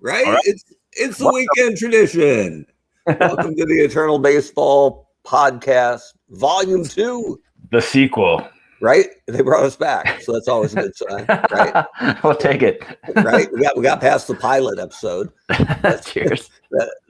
right? All right. It's the weekend tradition. Welcome to the Eternal Baseball Podcast, Volume 2. The sequel. Right? They brought us back, so that's always a good sign, right? We'll take it. Right? We got past the pilot episode. Cheers.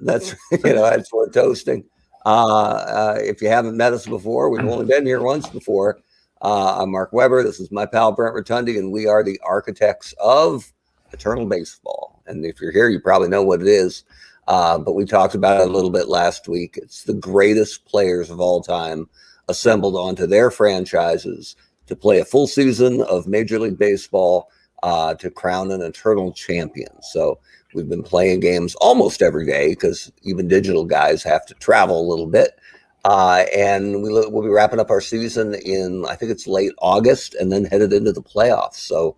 That's that's worth toasting. If you haven't met us before, we've only been here once before. I'm Mark Weber. This is my pal Brent Rotundi, and we are the architects of Eternal Baseball. And if you're here, you probably know what it is. But we talked about it a little bit last week. It's the greatest players of all time assembled onto their franchises to play a full season of Major League Baseball to crown an eternal champion. So we've been playing games almost every day because even digital guys have to travel a little bit. And we'll be wrapping up our season in, I think it's late August, and then headed into the playoffs. So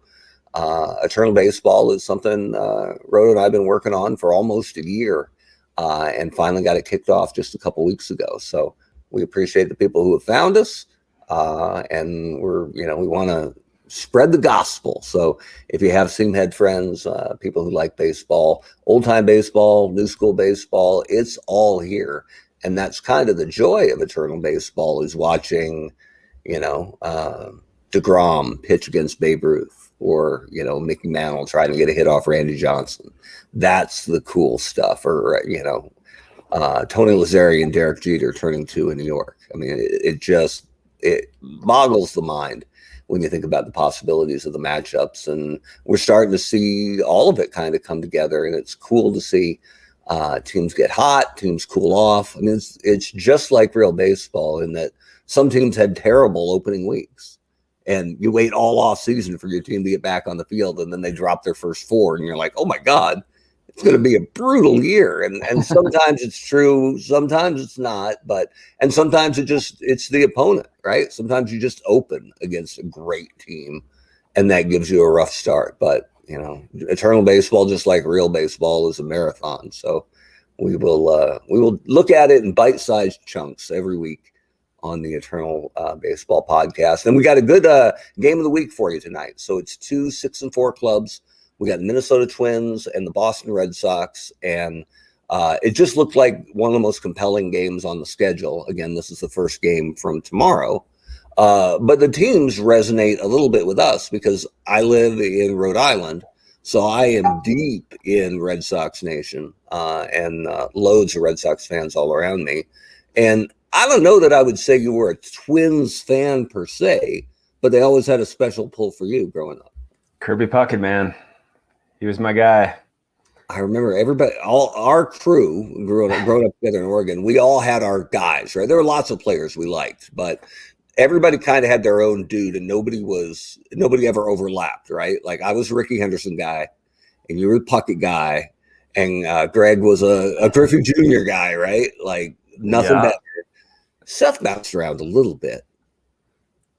Eternal Baseball is something Rhoda and I have been working on for almost a year and finally got it kicked off just a couple weeks ago. So we appreciate the people who have found us, and we want to spread the gospel. So if you have Seamhead friends, people who like baseball, old time baseball, new school baseball, it's all here. And that's kind of the joy of Eternal Baseball, is watching, DeGrom pitch against Babe Ruth, or, Mickey Mantle trying to get a hit off Randy Johnson. That's the cool stuff. Or, Tony Lazzeri and Derek Jeter turning two in New York. I mean, it boggles the mind when you think about the possibilities of the matchups. And we're starting to see all of it kind of come together. And it's cool to see teams get hot, teams cool off. I mean, it's just like real baseball in that some teams had terrible opening weeks. And you wait all off season for your team to get back on the field, and then they drop their first four, and you're like, oh my God, it's going to be a brutal year. And sometimes it's true, sometimes it's not, and sometimes it's the opponent, right? Sometimes you just open against a great team, and that gives you a rough start. But Eternal Baseball, just like real baseball, is a marathon. So we will look at it in bite-sized chunks every week on the Eternal Baseball Podcast. And we got a good game of the week for you tonight. So it's 2 6-4 clubs. We got Minnesota Twins and the Boston Red Sox. And it just looked like one of the most compelling games on the schedule. Again, this is the first game from tomorrow. But the teams resonate a little bit with us because I live in Rhode Island. So I am deep in Red Sox Nation and loads of Red Sox fans all around me. And I don't know that I would say you were a Twins fan per se, but they always had a special pull for you growing up. Kirby Puckett, man. He was my guy. I remember everybody, all our crew growing up together in Oregon, we all had our guys, right? There were lots of players we liked, but everybody kind of had their own dude, and nobody ever overlapped, right? Like I was a Ricky Henderson guy, and you were the Puckett guy, and Greg was a Griffey Jr. guy, right? Like nothing better. Seth bounced around a little bit.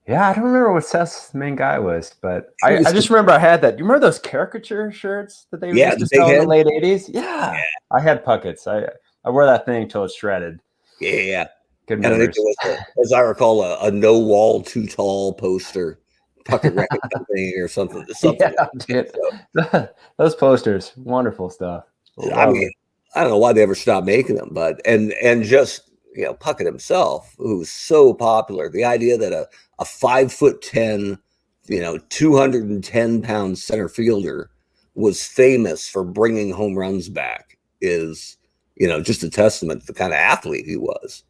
Yeah, I don't remember what Seth's main guy was, but I just remember I had that. You remember those caricature shirts that they used to sell in the late 80s? Yeah. I had Puckett's. I wore that thing until it's shredded. Yeah. Good and I think it was, as I recall, a no wall too tall poster, Puckett Record Company or something. Yeah, dude. Those posters, wonderful stuff. I mean, I don't know why they ever stopped making them, but and just Puckett himself, who was so popular, the idea that a 5'10", 210-pound center fielder was famous for bringing home runs back is, just a testament to the kind of athlete he was.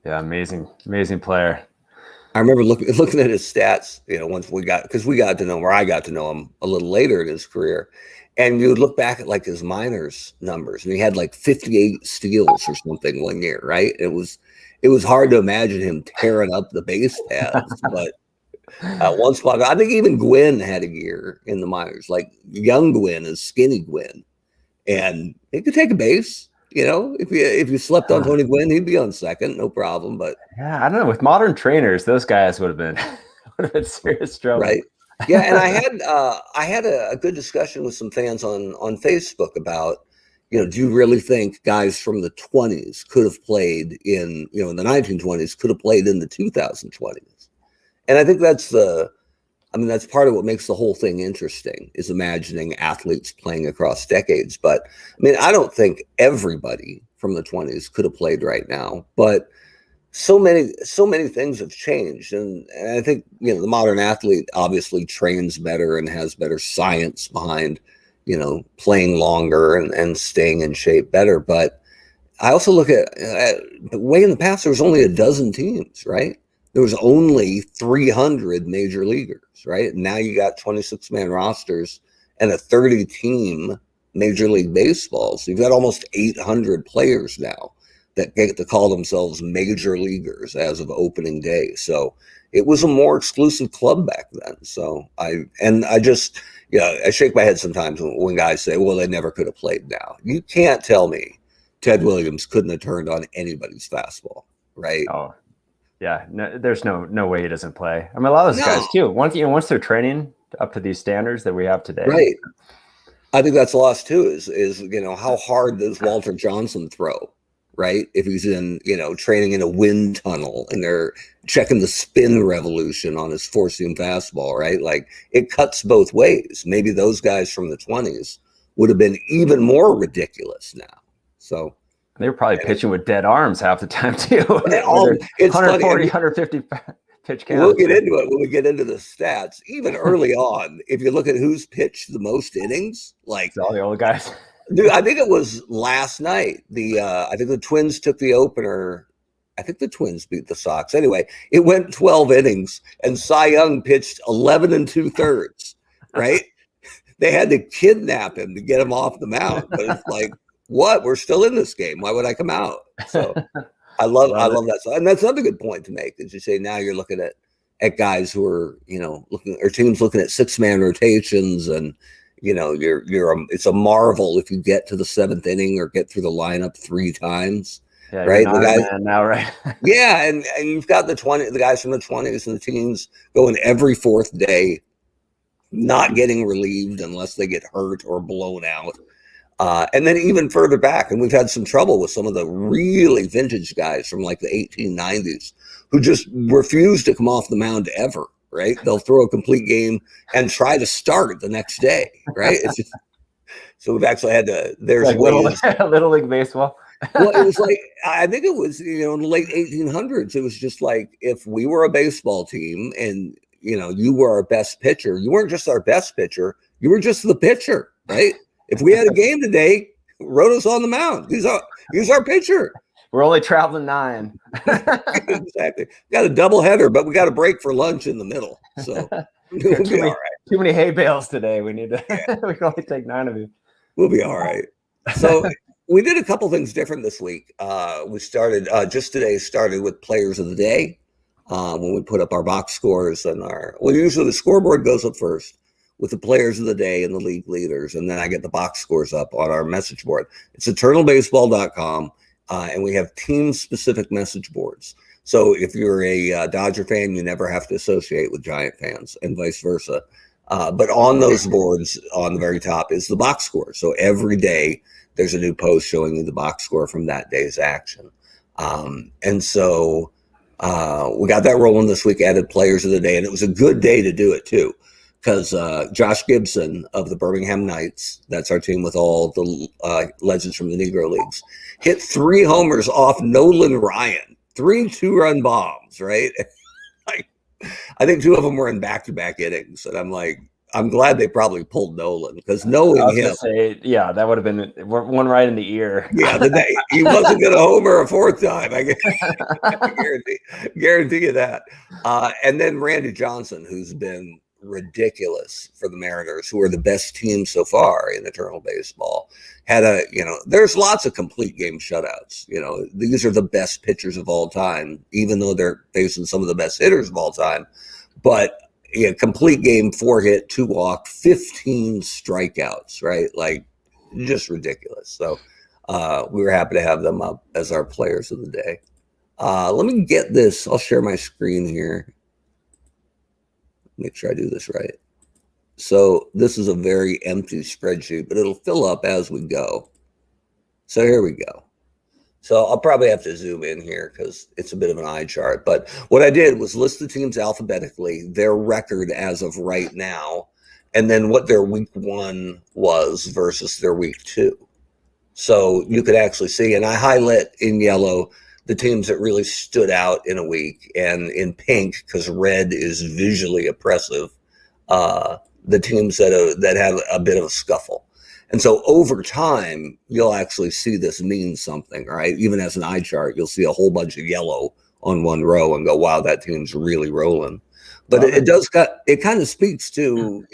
Yeah, amazing player. I remember looking at his stats, once we got to know him, or I got to know him a little later in his career. And you would look back at like his minors numbers, and he had like 58 steals or something one year, right? It was hard to imagine him tearing up the base paths, but one spot, I think even Gwynn had a year in the minors. Like young Gwynn is skinny Gwynn, and he could take a base. If you slept on Tony Gwynn, he'd be on second, no problem. But yeah, I don't know. With modern trainers, those guys would have been serious trouble, right? Yeah, and I had a good discussion with some fans on Facebook about, do you really think guys from the 20s could have played in the 1920s could have played in the 2020s? And I think that's the I mean, that's part of what makes the whole thing interesting, is imagining athletes playing across decades. But I mean, I don't think everybody from the 20s could have played right now, but so many things have changed. And I think, you know, the modern athlete obviously trains better and has better science behind, you know, playing longer and staying in shape better. But I also look at the way in the past, there was only a dozen teams, right? There was only 300 major leaguers, right? And now you got 26-man rosters and a 30-team Major League Baseball. So you've got almost 800 players now that get to call themselves major leaguers as of opening day. So it was a more exclusive club back then. So I just, you know, I shake my head sometimes when guys say, well, they never could have played now. You can't tell me Ted Williams couldn't have turned on anybody's fastball, right? Oh, yeah. No, there's no way he doesn't play. I mean, a lot of those guys too. Once they're training up to these standards that we have today, right? I think that's lost too. Is you know, how hard does Walter Johnson throw, right? If he's in, you know, training in a wind tunnel and they're checking the spin revolution on his four-seam fastball, right? Like, it cuts both ways. Maybe those guys from the 20s would have been even more ridiculous now. So they were probably pitching with dead arms half the time too. It's 140, funny. 150 pitch count. We'll get into it when we get into the stats. Even early on, if you look at who's pitched the most innings, like it's all the old guys. Dude, I think it was last night. I think the Twins took the opener. I think the Twins beat the Sox. Anyway, it went 12 innings, and Cy Young pitched 11 2/3. Right? They had to kidnap him to get him off the mound. But it's like, what? We're still in this game. Why would I come out? So I love that. And that's another good point to make. Is you say now you're looking at guys who are, you know, teams looking at 6-man rotations, and you know, it's a marvel if you get to the 7th inning or get through the lineup 3 times. Yeah, right. The guys now, right? Yeah, and you've got the guys from the 20s and the teams going every 4th day, not getting relieved unless they get hurt or blown out. And then even further back, and we've had some trouble with some of the really vintage guys from like the 1890s who just refuse to come off the mound ever. Right? They'll throw a complete game and try to start the next day. Right? It's just, so we've actually had to. There's like little league baseball. Well, it was like, I think it was, you know, in the late 1800s. It was just like, if we were a baseball team and, you know, you were our best pitcher, you weren't just our best pitcher, you were just the pitcher. Right? If we had a game today, wrote us on the mound. He's our pitcher. We're only traveling 9. Exactly. Got a double header, but we got a break for lunch in the middle. So we'll be all right. Too many hay bales today. We need to. Yeah. We can only take 9 of you. We'll be all right. So we did a couple things different this week. We started just today. Started with players of the day. When we put up our box scores and usually the scoreboard goes up first with the players of the day and the league leaders, and then I get the box scores up on our message board. It's eternalbaseball.com. And we have team-specific message boards. So if you're a Dodger fan, you never have to associate with Giant fans, and vice versa. But on those boards, on the very top, is the box score. So every day, there's a new post showing you the box score from that day's action. And so we got that rolling this week, added players of the day, and it was a good day to do it, too. Because Josh Gibson of the Birmingham Knights, that's our team with all the legends from the Negro Leagues, hit 3 homers off Nolan Ryan, 3 2-run bombs, right? Like, I think 2 of them were in back-to-back innings. And I'm like, I'm glad they probably pulled Nolan, because knowing him. Yeah, that would have been one right in the ear. Yeah, he wasn't going to homer a 4th time. I guarantee you that. And then Randy Johnson, who's been ridiculous for the Mariners, who are the best team so far in Eternal Baseball, had there's lots of complete game shutouts. You know, these are the best pitchers of all time, even though they're facing some of the best hitters of all time. But yeah, complete game, 4-hit, 2-walk, 15 strikeouts, right? Like, just ridiculous. So we were happy to have them up as our players of the day. Let me get this. I'll share my screen here. Make sure I do this right. So this is a very empty spreadsheet, but it'll fill up as we go. So here we go. So I'll probably have to zoom in here because it's a bit of an eye chart. But what I did was list the teams alphabetically, their record as of right now, and then what their week 1 was versus their week 2. So you could actually see, and I highlight in yellow the teams that really stood out in a week, and in pink, because red is visually oppressive, the teams that have a bit of a scuffle. And so over time, you'll actually see this mean something, right? Even as an eye chart, you'll see a whole bunch of yellow on one row and go, wow, that team's really rolling. But it kind of speaks to,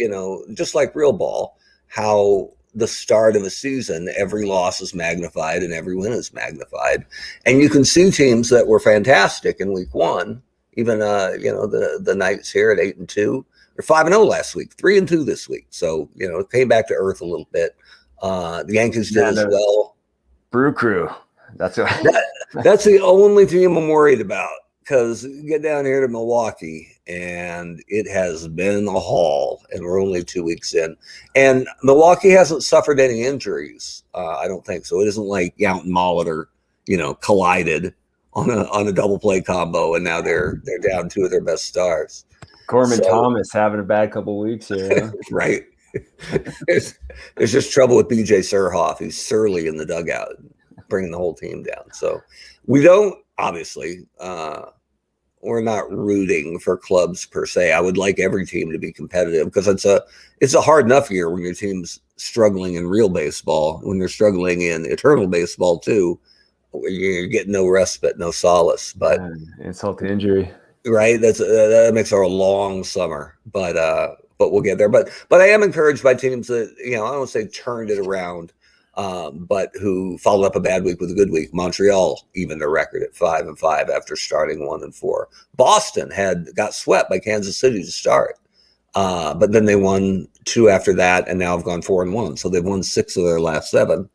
just like real ball, how the start of a season, every loss is magnified and every win is magnified. And you can see teams that were fantastic in week 1, even, the Knights here at 8-2. They're 5-0 last week, 3-2 this week. So, it came back to earth a little bit. The Yankees did as well. Brew Crew. That's the only team I'm worried about, because you get down here to Milwaukee and it has been a haul, and we're only 2 weeks in. And Milwaukee hasn't suffered any injuries. I don't think so. It isn't like Yount and Molitor, collided on a double play combo, and now they're down 2 of their best stars. Gorman Thomas having a bad couple of weeks here. Huh? Right. There's just trouble with BJ Surhoff. He's surly in the dugout, bringing the whole team down. So we don't, obviously, we're not rooting for clubs per se. I would like every team to be competitive, because it's a hard enough year when your team's struggling in real baseball, when they're struggling in eternal baseball too. You're getting no respite, no solace. But insult to injury. Right, that makes our long summer, but we'll get there. But I am encouraged by teams that, I don't want to say turned it around, but who followed up a bad week with a good week. Montreal evened their record at 5-5 after starting 1-4. Boston got swept by Kansas City to start, but then they won 2 after that, and now have gone 4-1. So they've won 6 of their last 7.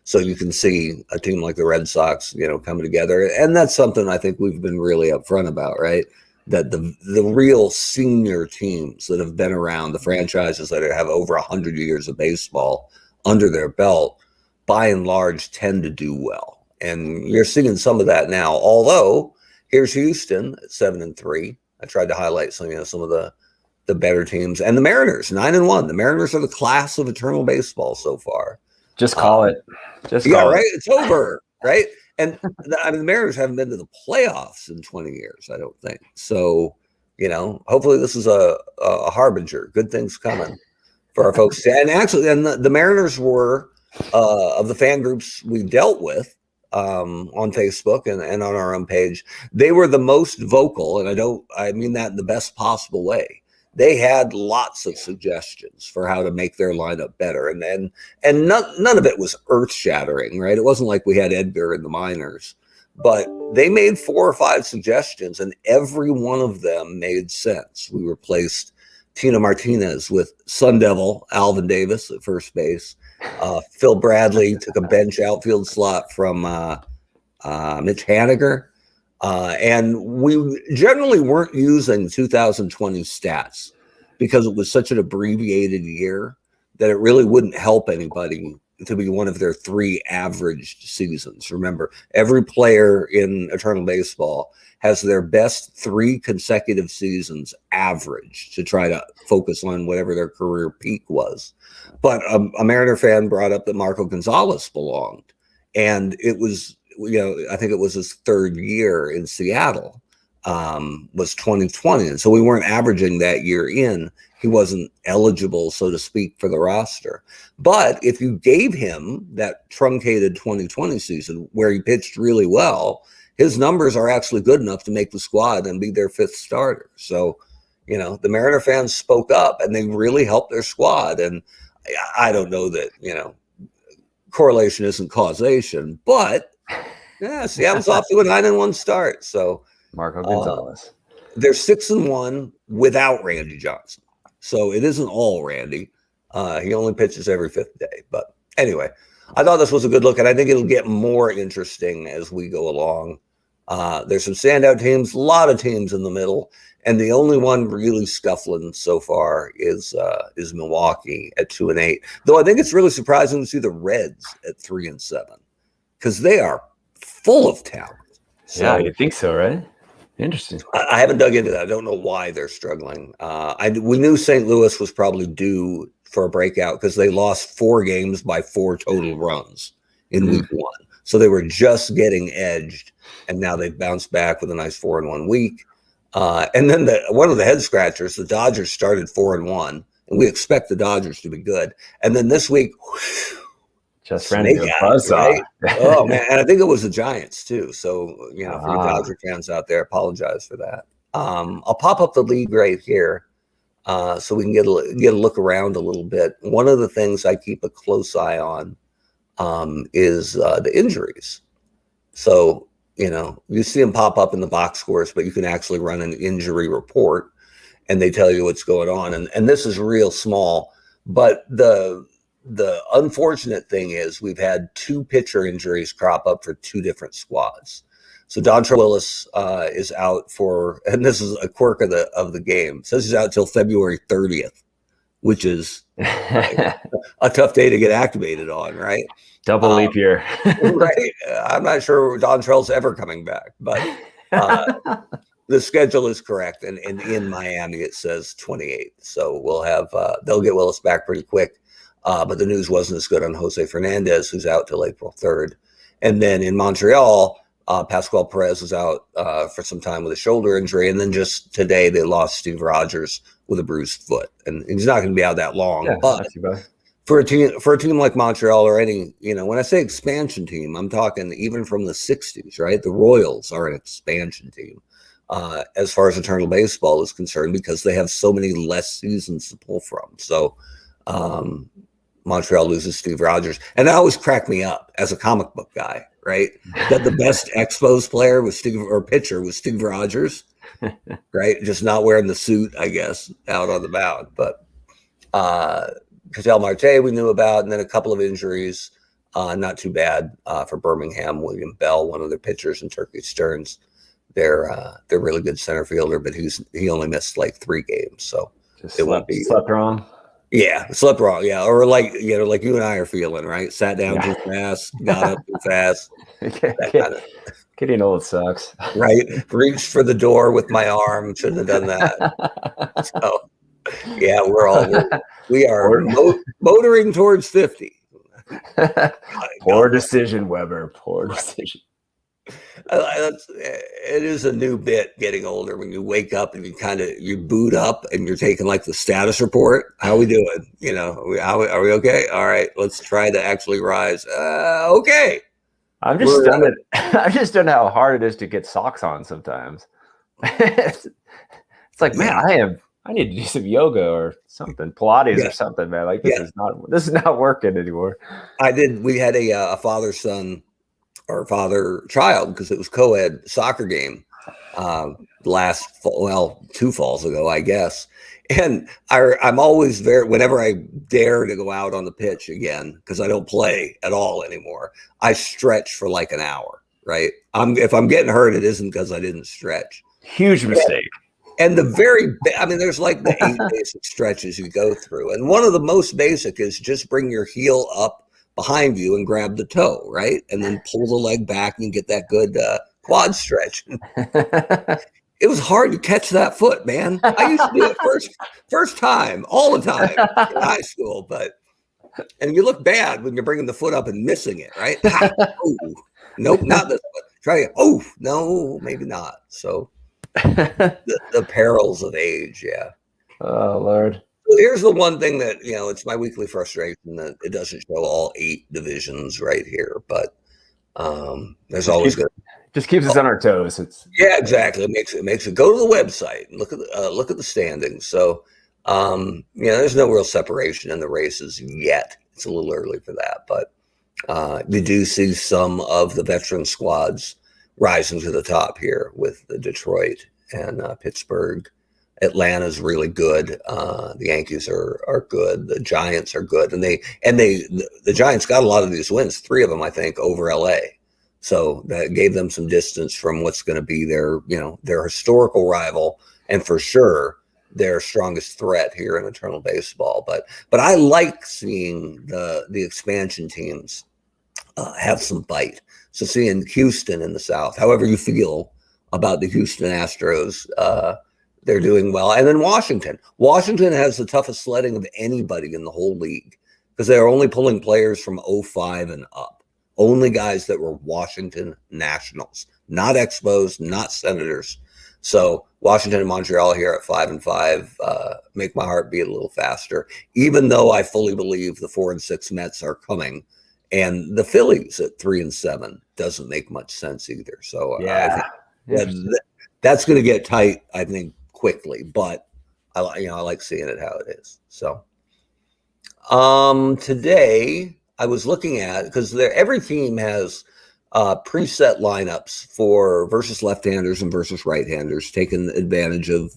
So you can see a team like the Red Sox, coming together. And that's something I think we've been really upfront about, right? That the real senior teams that have been around, the franchises that have over 100 years of baseball under their belt, by and large, tend to do well. And you're seeing some of that now. Although, here's Houston at 7-3. I tried to highlight some of the better teams. And the Mariners, 9-1. The Mariners are the class of eternal baseball so far. Just call it. Right. It's over, right? And the Mariners haven't been to the playoffs in 20 years, I don't think. So, hopefully this is a harbinger. Good things coming for our folks. And actually, the Mariners were, of the fan groups we dealt with on Facebook and on our own page, they were the most vocal, and I mean that in the best possible way. They had lots of suggestions for how to make their lineup better, and none of it was earth-shattering, right? It wasn't like we had Edgar in the minors, but they made 4 or 5 suggestions, and every one of them made sense. We replaced Tina Martinez with Sun Devil Alvin Davis at first base. Phil Bradley took a bench outfield slot from Mitch Haniger. And we generally weren't using 2020 stats because it was such an abbreviated year that it really wouldn't help anybody to be one of their 3 averaged seasons. Remember, every player in Eternal Baseball has their best 3 consecutive seasons averaged to try to focus on whatever their career peak was. But a Mariner fan brought up that Marco Gonzalez belonged, and it was, I think it was his 3rd year in Seattle, was 2020. And so we weren't averaging that year in. He wasn't eligible, so to speak, for the roster. But if you gave him that truncated 2020 season where he pitched really well, his numbers are actually good enough to make the squad and be their 5th starter. So, the Mariner fans spoke up, and they really helped their squad. And I don't know that, correlation isn't causation, but yeah, Seattle's off to a 9-1 start. So Marco Gonzalez, they're 6-1 without Randy Johnson. So it isn't all Randy. He only pitches every 5th day. But anyway, I thought this was a good look, and I think it'll get more interesting as we go along. There's some standout teams, a lot of teams in the middle, and the only one really scuffling so far is Milwaukee at 2-8. Though I think it's really surprising to see the Reds at 3-7, because they are full of talent. So, yeah, you think so, right? Interesting. I haven't dug into that. I don't know why they're struggling. We knew St. Louis was probably due for a breakout because they lost 4 games by 4 total runs in week 1. So they were just getting edged, and now they've bounced back with a nice 4-1 week. And then one of the head scratchers, the Dodgers started 4-1, and we expect the Dodgers to be good. And then this week, just ran into a buzzsaw. Right? Oh man, and I think it was the Giants too. So for you Dodger fans out there, apologize for that. I'll pop up the league right here, so we can get a look around a little bit. One of the things I keep a close eye on is the injuries. So you see them pop up in the box scores, but you can actually run an injury report, and they tell you what's going on. And this is real small, but the unfortunate thing is we've had 2 pitcher injuries crop up for 2 different squads. So Dontrelle Willis is out for, and this is a quirk of the game. It says he's out till February 30th, which is a tough day to get activated on, right? Double leap year. Right. I'm not sure Dontrelle's ever coming back, but the schedule is correct. And in Miami, it says 28th. So we'll have, they'll get Willis back pretty quick. But the news wasn't as good on Jose Fernandez, who's out till April 3rd. And then in Montreal, Pascual Perez was out for some time with a shoulder injury. And then just today, they lost Steve Rogers with a bruised foot. And he's not going to be out that long. Yeah, but for a team like Montreal or any, when I say expansion team, I'm talking even from the 60s, right? The Royals are an expansion team as far as Eternal Baseball is concerned because they have so many less seasons to pull from. So, Montreal loses Steve Rogers, and that always cracked me up as a comic book guy, right? That the best Expos player was pitcher was Steve Rogers, right? Just not wearing the suit, I guess, out on the mound. But Ketel Marte we knew about, and then a couple of injuries, not too bad for Birmingham. William Bell, one of their pitchers, and Turkey Stearns, they're really good center fielder, but he only missed like 3 games, so just slept wrong. Yeah, slept wrong. Yeah, or like you and I are feeling, right? Sat down too fast, got up too fast. Getting old sucks, right? Reached for the door with my arm. Shouldn't have done that. So, yeah, we are motoring towards 50. Poor decision, Weber. Poor decision. It is a new bit getting older when you wake up and you boot up and you're taking like the status report. How we doing? Are we okay? All right, let's try to actually rise. Okay. I just don't know how hard it is to get socks on sometimes. It's like, man, I need to do some yoga or something, Pilates or something, man. Like this is not working anymore. We had a father-son or father-child, because it was co-ed soccer game last fall, well, 2 falls ago, I guess. And I'm always whenever I dare to go out on the pitch again, because I don't play at all anymore, I stretch for like an hour, right? If I'm getting hurt, it isn't because I didn't stretch. Huge mistake. And there's like the 8 basic stretches you go through. And one of the most basic is just bring your heel up behind you and grab the toe, right? And then pull the leg back and get that good quad stretch. It was hard to catch that foot, man. I used to do it first time, all the time in high school. And you look bad when you're bringing the foot up and missing it, right? Oh, nope, not this foot. Try it. Oh, no, maybe not. So the perils of age, yeah. Oh, Lord. Here's the one thing that, it's my weekly frustration that it doesn't show all 8 divisions right here, but there's always good. Just keeps us on our toes. Yeah, exactly. It makes it go to the website and look at the standings. So, there's no real separation in the races yet. It's a little early for that, but you do see some of the veteran squads rising to the top here with the Detroit and Pittsburgh. Atlanta's really good. The Yankees are good. The Giants are good, and the Giants got a lot of these wins. 3 of them, I think, over LA. So that gave them some distance from what's going to be their historical rival, and for sure their strongest threat here in Eternal Baseball. But I like seeing the expansion teams have some bite. So seeing Houston in the South, however you feel about the Houston Astros, they're doing well. And then Washington. Washington has the toughest sledding of anybody in the whole league because they're only pulling players from 05 and up. Only guys that were Washington Nationals, not Expos, not Senators. So Washington and Montreal here at 5-5 make my heart beat a little faster, even though I fully believe the 4-6 Mets are coming. And the Phillies at 3-7 doesn't make much sense either. So I think that's going to get tight, I think, quickly. But I like seeing it how it is. So today I was looking at, because every team has preset lineups for versus left-handers and versus right-handers, taking advantage of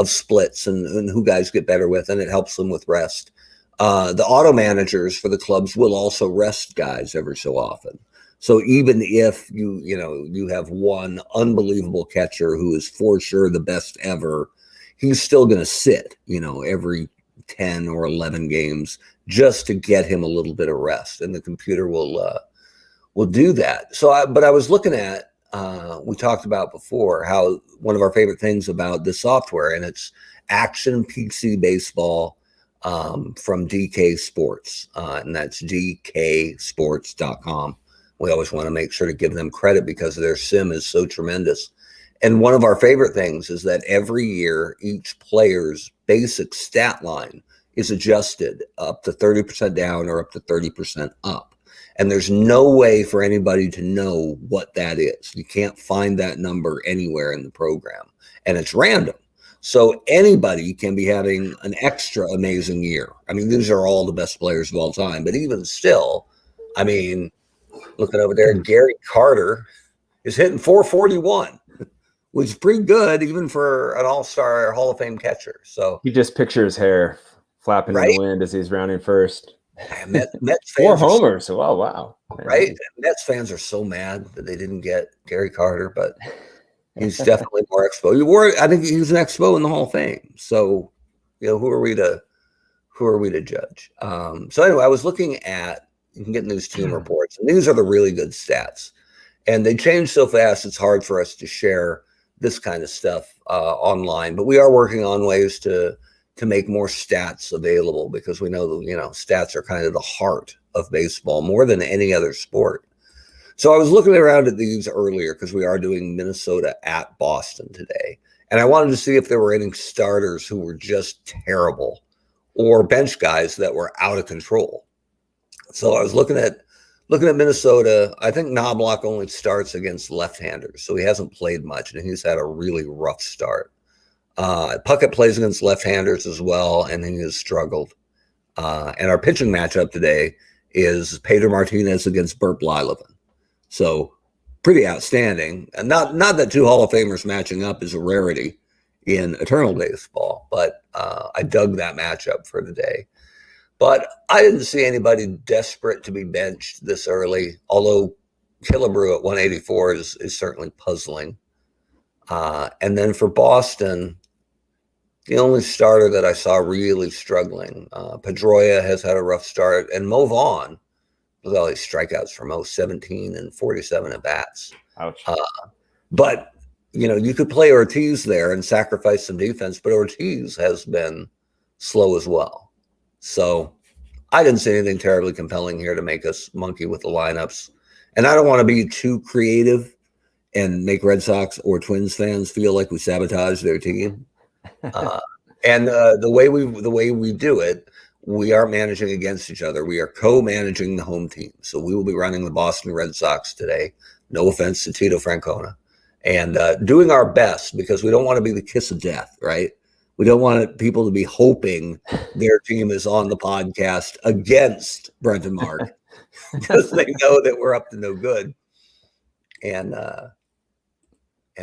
splits and who guys get better with, and it helps them with rest. The auto managers for the clubs will also rest guys every so often. So even if you have one unbelievable catcher who is for sure the best ever, he's still going to sit, every 10 or 11 games just to get him a little bit of rest, and the computer will do that. So, but I was looking at, we talked about before how one of our favorite things about this software, and it's Action PC Baseball from DK Sports, and that's dksports.com. We always want to make sure to give them credit because their sim is so tremendous. And one of our favorite things is that every year, each player's basic stat line is adjusted up to 30% down or up to 30% up. And there's no way for anybody to know what that is. You can't find that number anywhere in the program. And it's random. So anybody can be having an extra amazing year. I mean, these are all the best players of all time. But even still, I mean, looking over there, Gary Carter is hitting 441, which is pretty good even for an all-star Hall of Fame catcher. So you just picture his hair flapping in the wind as he's rounding first. Mets fans 4 homers. Oh, wow. Right? And Mets fans are so mad that they didn't get Gary Carter, but he's definitely more expo. I think he's an expo in the Hall of Fame. So, who are we to judge? So anyway, I was looking at, you can get news team reports, and these are the really good stats. And they change so fast, it's hard for us to share this kind of stuff online. But we are working on ways to make more stats available, because we know that, stats are kind of the heart of baseball more than any other sport. So I was looking around at these earlier because we are doing Minnesota at Boston today. And I wanted to see if there were any starters who were just terrible or bench guys that were out of control. So I was looking at Minnesota. I think Knobloch only starts against left-handers, so he hasn't played much, and he's had a really rough start. Puckett plays against left-handers as well, and he has struggled. And our pitching matchup today is Pedro Martinez against Bert Blyleven. So pretty outstanding. And not that two Hall of Famers matching up is a rarity in Eternal Baseball, but I dug that matchup for today. But I didn't see anybody desperate to be benched this early, although Killebrew at 184 is certainly puzzling. And then for Boston, the only starter that I saw really struggling, Pedroia has had a rough start, and Mo Vaughn, with all these strikeouts for Mo, 17 and 47 at bats. Ouch. But, you could play Ortiz there and sacrifice some defense, but Ortiz has been slow as well. So I didn't see anything terribly compelling here to make us monkey with the lineups. And I don't want to be too creative and make Red Sox or Twins fans feel like we sabotage their team. And the way we do it, we are managing against each other. We are co-managing the home team. So we will be running the Boston Red Sox today. No offense to Tito Francona. And doing our best, because we don't want to be the kiss of death, right? We don't want people to be hoping their team is on the podcast against Brent and Mark because they know that we're up to no good. And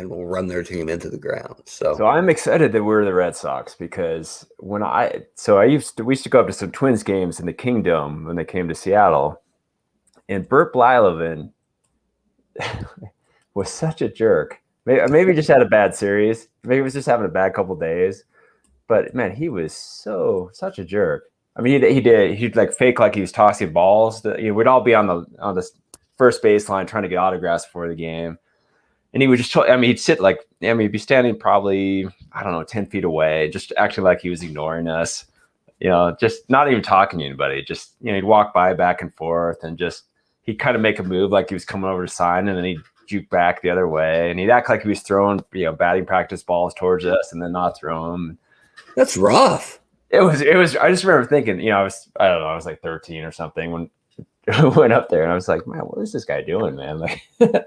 we'll run their team into the ground. So I'm excited that we're the Red Sox, because we used to go up to some Twins games in the Kingdom when they came to Seattle, and Bert Blyleven was such a jerk. Maybe he just had a bad series. Maybe he was just having a bad couple days. But man, he was such a jerk. I mean, he did. He'd like fake like he was tossing balls. We'd all be on the first baseline trying to get autographs before the game, and he would just. He'd sit like. He'd be standing probably 10 feet away, just acting like he was ignoring us. Just not even talking to anybody. Just he'd walk by back and forth, and just he'd kind of make a move like he was coming over to sign, and then he'd juke back the other way, and he'd act like he was throwing batting practice balls towards us, and then not throw them. That's rough. It was. I just remember thinking, I was like 13 or something when I went up there, and I was like, man, what is this guy doing, man? Like, I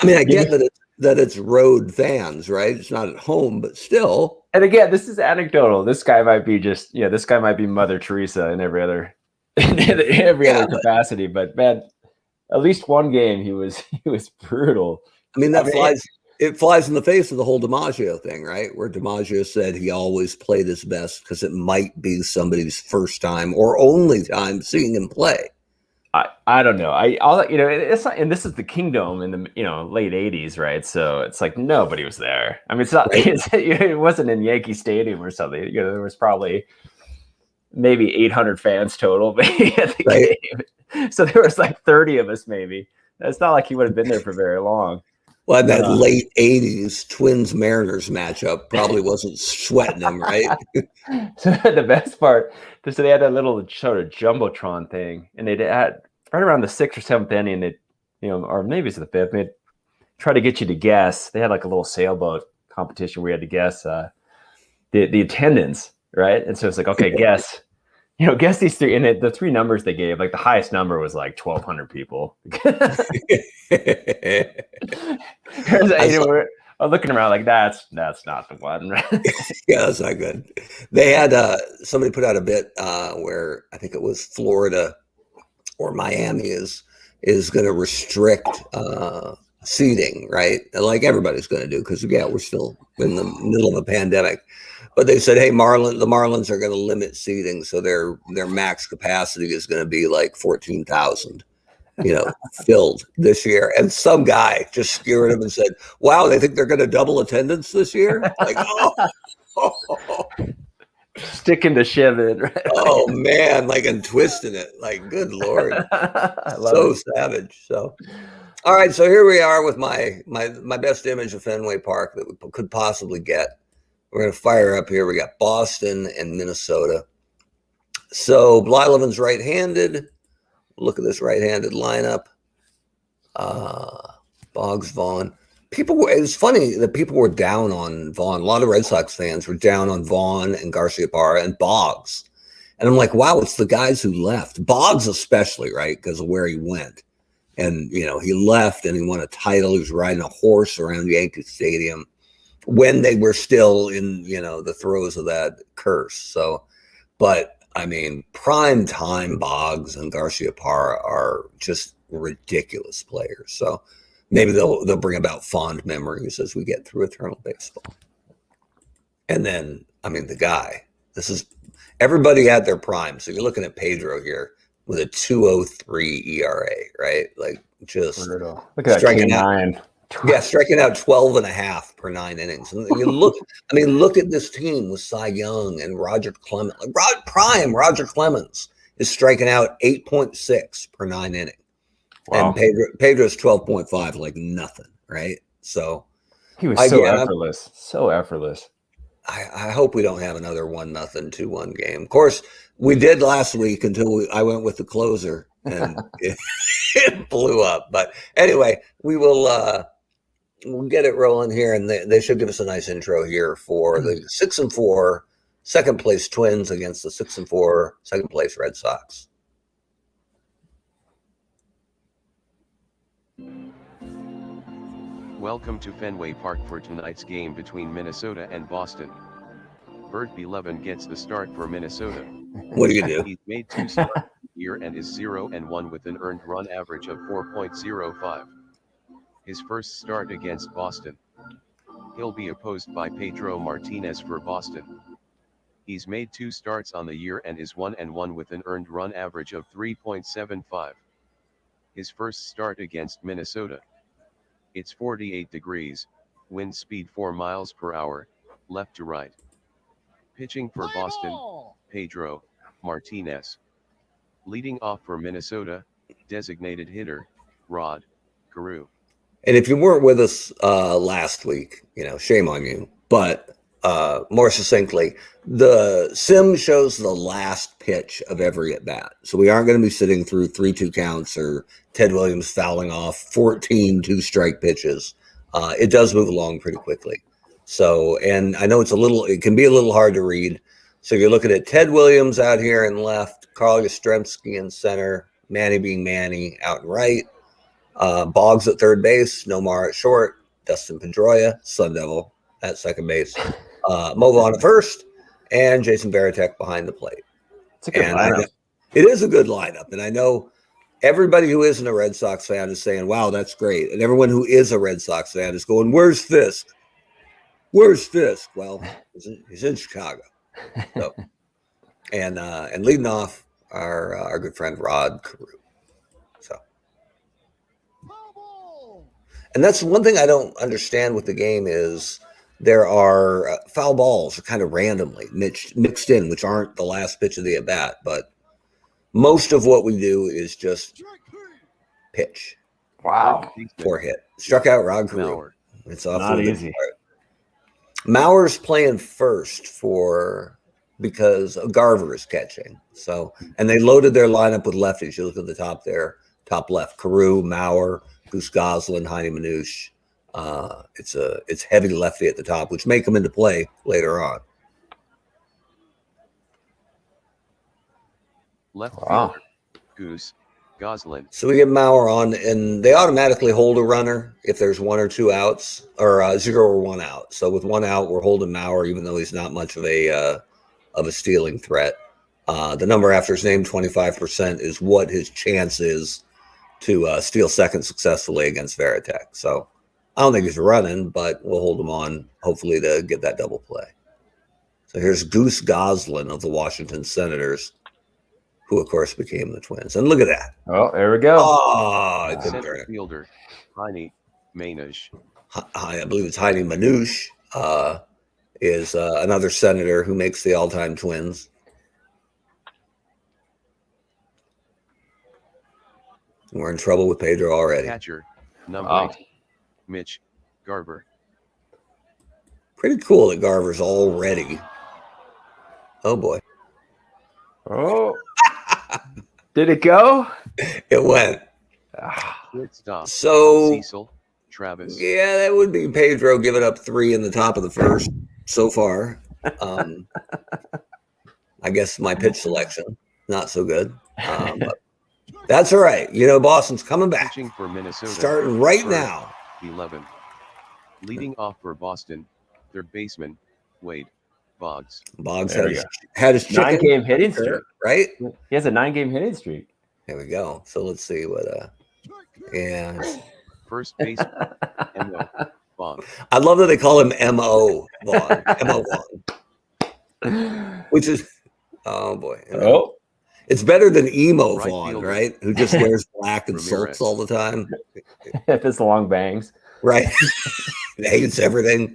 mean, I get that it's road fans, right? It's not at home, but still. And again, this is anecdotal. This guy might be this guy might be Mother Teresa in every other other capacity. But man, at least one game he was brutal. I mean, it flies in the face of the whole DiMaggio thing, right? Where DiMaggio said he always played his best because it might be somebody's first time or only time seeing him play. I don't know. It's not, and this is the Kingdom in the late 80s, right? So it's like nobody was there. I mean, it's not. Right. It wasn't in Yankee Stadium or something. There was probably maybe 800 fans total maybe at the game. So there was like 30 of us maybe. It's not like he would have been there for very long. Well, that late 80s Twins-Mariners matchup probably wasn't sweating him, right? So the best part, so they had that little sort of Jumbotron thing, and they had right around the 6th or 7th inning, or maybe it's the 5th, they try to get you to guess. They had like a little sailboat competition where you had to guess the attendance, right? And so it's like, okay, guess these three, and the three numbers they gave, like the highest number was like 1,200 people. I'm looking around like that's not the one, right? Yeah, that's not good. They had somebody put out a bit where I think it was Florida or Miami is going to restrict seating, right? Like everybody's going to do because we're still in the middle of a pandemic. But they said, hey, the Marlins are going to limit seating, so their max capacity is going to be like 14,000, filled this year. And some guy just skewered him and said, wow, they think they're going to double attendance this year? Like, sticking the shiv in, right? Oh man, like and twisting it, like good Lord, so savage. So, all right, so here we are with my best image of Fenway Park that we could possibly get. We're going to fire up here. We got Boston and Minnesota. So Blyleven's right-handed. Look at this right-handed lineup. Boggs, Vaughn. It's funny that people were down on Vaughn. A lot of Red Sox fans were down on Vaughn and Garciaparra and Boggs. And I'm like, wow, it's the guys who left. Boggs especially, right, because of where he went. And, he left and he won a title. He was riding a horse around Yankee Stadium when they were still in, the throes of that curse. So, but I mean, prime time Boggs and Garciaparra are just ridiculous players. So maybe they'll bring about fond memories as we get through Eternal Baseball. And then, I mean, the guy, this is everybody at their prime. So you're looking at Pedro here with a 2.03 ERA, right? Like just look at striking out. Yeah, striking out 12.5 per 9 innings. And you look at this team with Cy Young and Roger Clemens. Prime Roger Clemens is striking out 8.6 per 9 inning. Wow. And Pedro's 12.5, like nothing, right? So he was effortless. So effortless. I hope we don't have another 1-0, 2-1 game. Of course, we did last week until I went with the closer and it blew up. But anyway, we'll get it rolling here, and they should give us a nice intro here for the 6-4 second place Twins against the 6-4 second place Red Sox. Welcome to Fenway Park for tonight's game between Minnesota and Boston. Bert Blyleven gets the start for Minnesota. What do you do? He's made 2 starts this year and is 0-1 with an earned run average of 4.05. His first start against Boston. He'll be opposed by Pedro Martinez for Boston. He's made 2 starts on the year and is 1-1 with an earned run average of 3.75. His first start against Minnesota. It's 48 degrees, wind speed 4 miles per hour, left to right. Pitching for Boston, Pedro, Martinez. Leading off for Minnesota, designated hitter, Rod Carew. And if you weren't with us last week, shame on you. But more succinctly, the sim shows the last pitch of every at bat. So we aren't going to be sitting through 3-2 counts or Ted Williams fouling off 14 two-strike pitches. It does move along pretty quickly. So, and I know it can be a little hard to read. So you're looking at Ted Williams out here in left, Carl Yastrzemski in center, Manny being Manny out in right, Boggs at third base, Nomar at short, Dustin Pedroia, Sun Devil at second base, Movon at first, and Jason Varitek behind the plate. It's a good lineup. It is a good lineup, and I know everybody who isn't a Red Sox fan is saying, wow, that's great. And everyone who is a Red Sox fan is going, where's Fisk? Where's Fisk? Well, he's in Chicago. So, and leading off our good friend Rod Carew. So, and that's one thing I don't understand with the game is there are foul balls kind of randomly mixed in, which aren't the last pitch of the at bat, but most of what we do is just pitch. Wow. Poor hit. Struck out Rod Carew. It's off. Not easy. Maurer's playing first because Garver is catching. So, and they loaded their lineup with lefties. You look at the top there, top left, Carew, Maurer, Goose Goslin, Heine Manouche. It's heavy lefty at the top, which may come into play later on. Left fielder, Goose Goslin. So we get Maurer on, and they automatically hold a runner if there's 1 or 2 outs, or 0 or 1 out. So with 1 out, we're holding Maurer, even though he's not much of a stealing threat. The number after his name, 25%, is what his chance is to steal second successfully against Varitek. So I don't think he's running, but we'll hold him on, hopefully, to get that double play. So here's Goose Goslin of the Washington Senators, who, of course, became the Twins. And look at that. Oh, there we go. Oh, Center fielder, Heine Manouche. I believe it's Heine Manouche, is another Senator who makes the all-time Twins. We're in trouble with Pedro already. Catcher, number 8, Mitch Garver. Pretty cool that Garver's already. Oh, boy. Oh. Did it go? It went. Stop. So, Cecil, Travis. Yeah, that would be Pedro giving up 3 in the top of the first so far. I guess my pitch selection, not so good. But that's all right. Boston's coming back. Pitching for Minnesota. Starting right now. Blyleven. Leading off for Boston, third baseman, Wade Boggs. Boggs had his 9-game hitting streak, right? He has a 9-game hitting streak. There we go. So let's see what. First base, M.O. Vaughn. I love that they call him M.O. Vaughn. M.O. Vaughn, which is oh boy. Oh, it's better than emo Right Vaughn, fielder. Right? Who just wears black and Ramirez. sulks all the time. if it's long bangs, Right? Hates everything.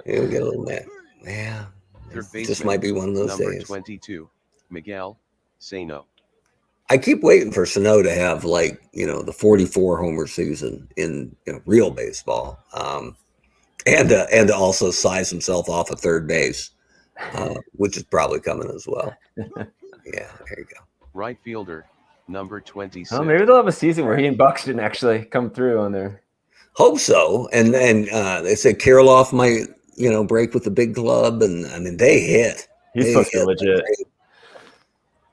He'll get a little mad. Yeah. Third It just baseman, might be one of those number days. 22, Miguel Sano. I keep waiting for Sano to have the 44 homer season in real baseball, and to also size himself off at third base, which is probably coming as well. Yeah, there you go. Right fielder, number 26. oh, maybe they'll have a season where he and Buxton actually come through on there. Hope so. And they said Kirilloff might break with the big club, and I mean they hit. He's supposed to be legit.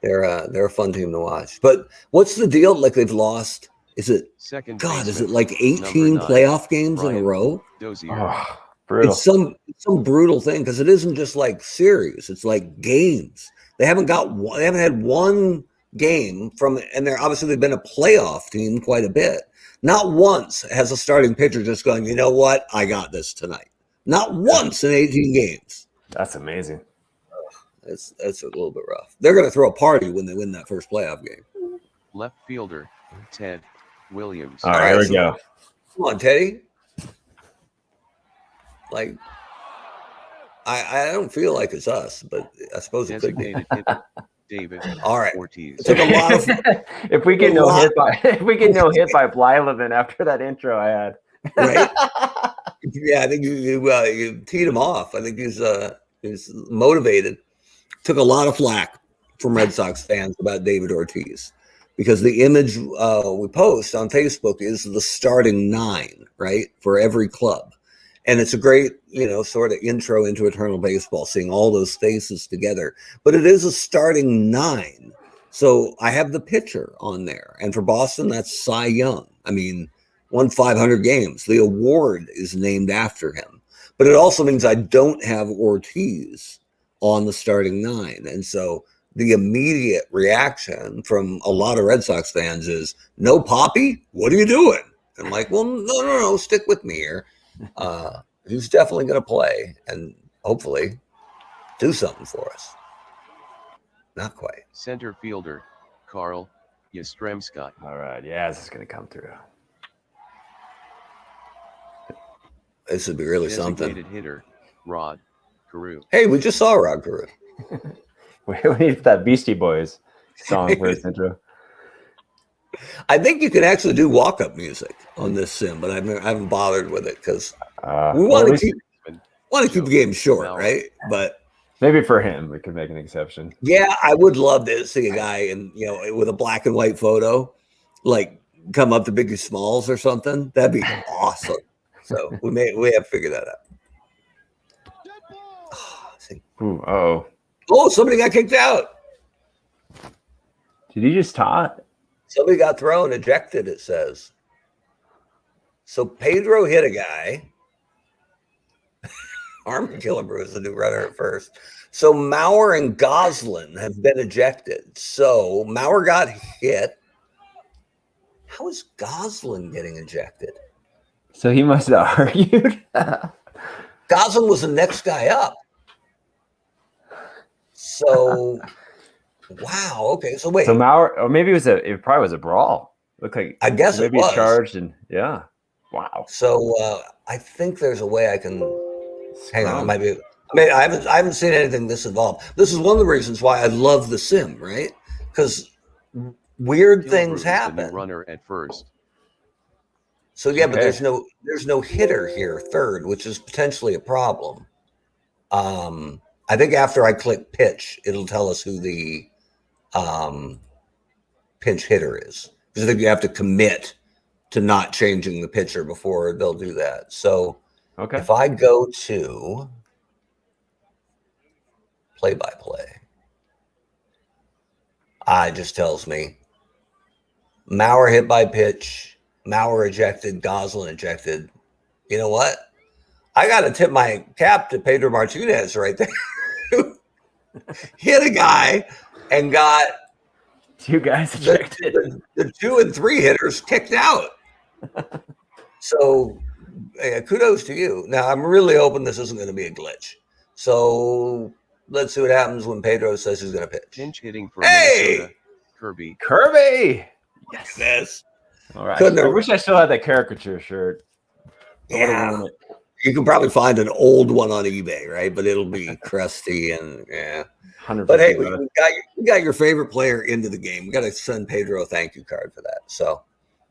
They're a fun team to watch. But what's the deal? Like they've lost? Is it? Second God, is baseman, it like 18 number 9, playoff games in a Ryan row? Dozier. Oh, brutal. It's some brutal thing because it isn't just like series. It's like games. They haven't had one game and they've been a playoff team quite a bit. Not once has a starting pitcher just gone, you know what? I got this tonight. Not once in 18 games. That's amazing. It's a little bit rough. They're going to throw a party when they win that first playoff game. Left fielder, Ted Williams. All right, here we go. Come on, Teddy. I don't feel like it's us, but I suppose it could be. David. All right. Ortiz. It took a lot of. if we get no hit by Blyleven after that intro I had, right? Yeah, I think you teed him off. I think he's motivated. Took a lot of flack from Red Sox fans about David Ortiz because the image we post on Facebook is the starting 9, right, for every club. And it's a great, sort of intro into Eternal Baseball, seeing all those faces together. But it is a starting 9. So I have the pitcher on there. And for Boston, that's Cy Young. I mean, won 500 games. The award is named after him. But it also means I don't have Ortiz on the starting 9. And so the immediate reaction from a lot of Red Sox fans is, no Poppy? What are you doing? I'm like, well, no, stick with me here. He's definitely going to play and hopefully do something for us. Not quite. Center fielder, Carl Yastrzemski. All right, yeah, this is going to come through. This would be really Designated something. hitter, Rod Carew. Hey, we just saw Rod Carew. We need that Beastie Boys song for his intro. I think you can actually do walk-up music on this sim, but I haven't bothered with it because we want to keep the game short, right? But maybe for him, we could make an exception. Yeah, I would love to see a guy with a black and white photo, like come up to Biggie Smalls or something. That'd be awesome. So we have to figure that out. Oh, somebody got kicked out. Did he just tot? Somebody got thrown, ejected, it says. So Pedro hit a guy. Armin Killebrew is the new runner at first. So Mauer and Goslin have been ejected. So Mauer got hit. How is Goslin getting ejected? So he must have argued. Goslin was the next guy up. So, wow. Okay. So wait. So Mauer, or maybe it probably was a brawl. Looked like I guess maybe it was. He charged and yeah. Wow. So I think there's a way I can hang on. I haven't seen anything this involved. This is one of the reasons why I love the sim, right? Because weird things happen. Runner at first. So yeah, but there's no hitter here, third, which is potentially a problem. I think after I click pitch, it'll tell us who the pinch hitter is. Because I think you have to commit to not changing the pitcher before they'll do that. So if I go to play-by-play, it just tells me Mauer hit by pitch, Mauer ejected, Goslin ejected. You know what? I got to tip my cap to Pedro Martinez right there. Hit a guy and got 2 guys ejected. The 2 and 3 hitters kicked out. So kudos to you. Now, I'm really hoping this isn't going to be a glitch. So let's see what happens when Pedro says he's going to pitch. Pinch hitting for Minnesota, Kirby. Yes. All right. I wish I still had that caricature shirt. Yeah. You can probably find an old one on eBay, right? But it'll be crusty and yeah. 100%. But hey, we got your favorite player into the game. We got to send Pedro a thank you card for that. So,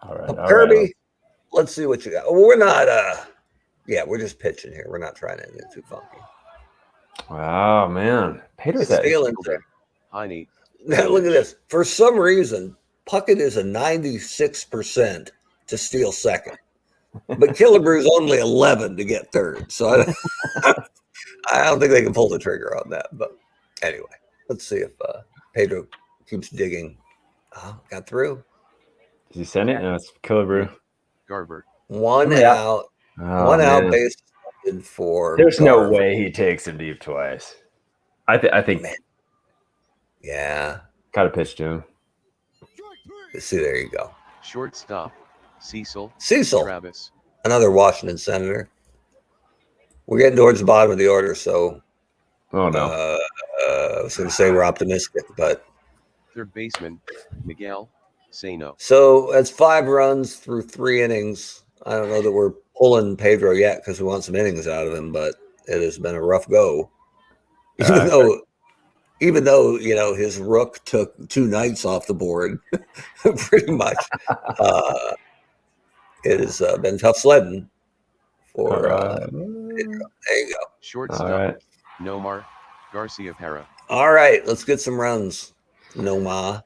all right, Kirby, let's see what you got. Well, we're not. We're just pitching here. We're not trying to get too funky. Oh man, Pedro's stealing. Now look at this. For some reason, Puckett is a 96% to steal second. But Killebrew's only 11 to get third. So I don't think they can pull the trigger on that. But anyway, let's see if Pedro keeps digging. Got through. Did he send it? No, it's Killebrew. Garber. One out. Out base for. There's no way he takes him deep twice. I think. Man. Yeah. Got to pitch to him. Let's see, there you go. Shortstop. Cecil. Travis. Another Washington Senator. We're getting towards the bottom of the order, so. Oh, no. I was going to say we're optimistic, but. Third baseman, Miguel Sano. So that's 5 runs through 3 innings. I don't know that we're pulling Pedro yet because we want some innings out of him, but It has been a rough go. Even though his rook took 2 knights off the board, pretty much. It has been tough sledding for Pedro. There you go. Shortstop. All right. Nomar Garcia Para. All right, let's get some runs. Nomar.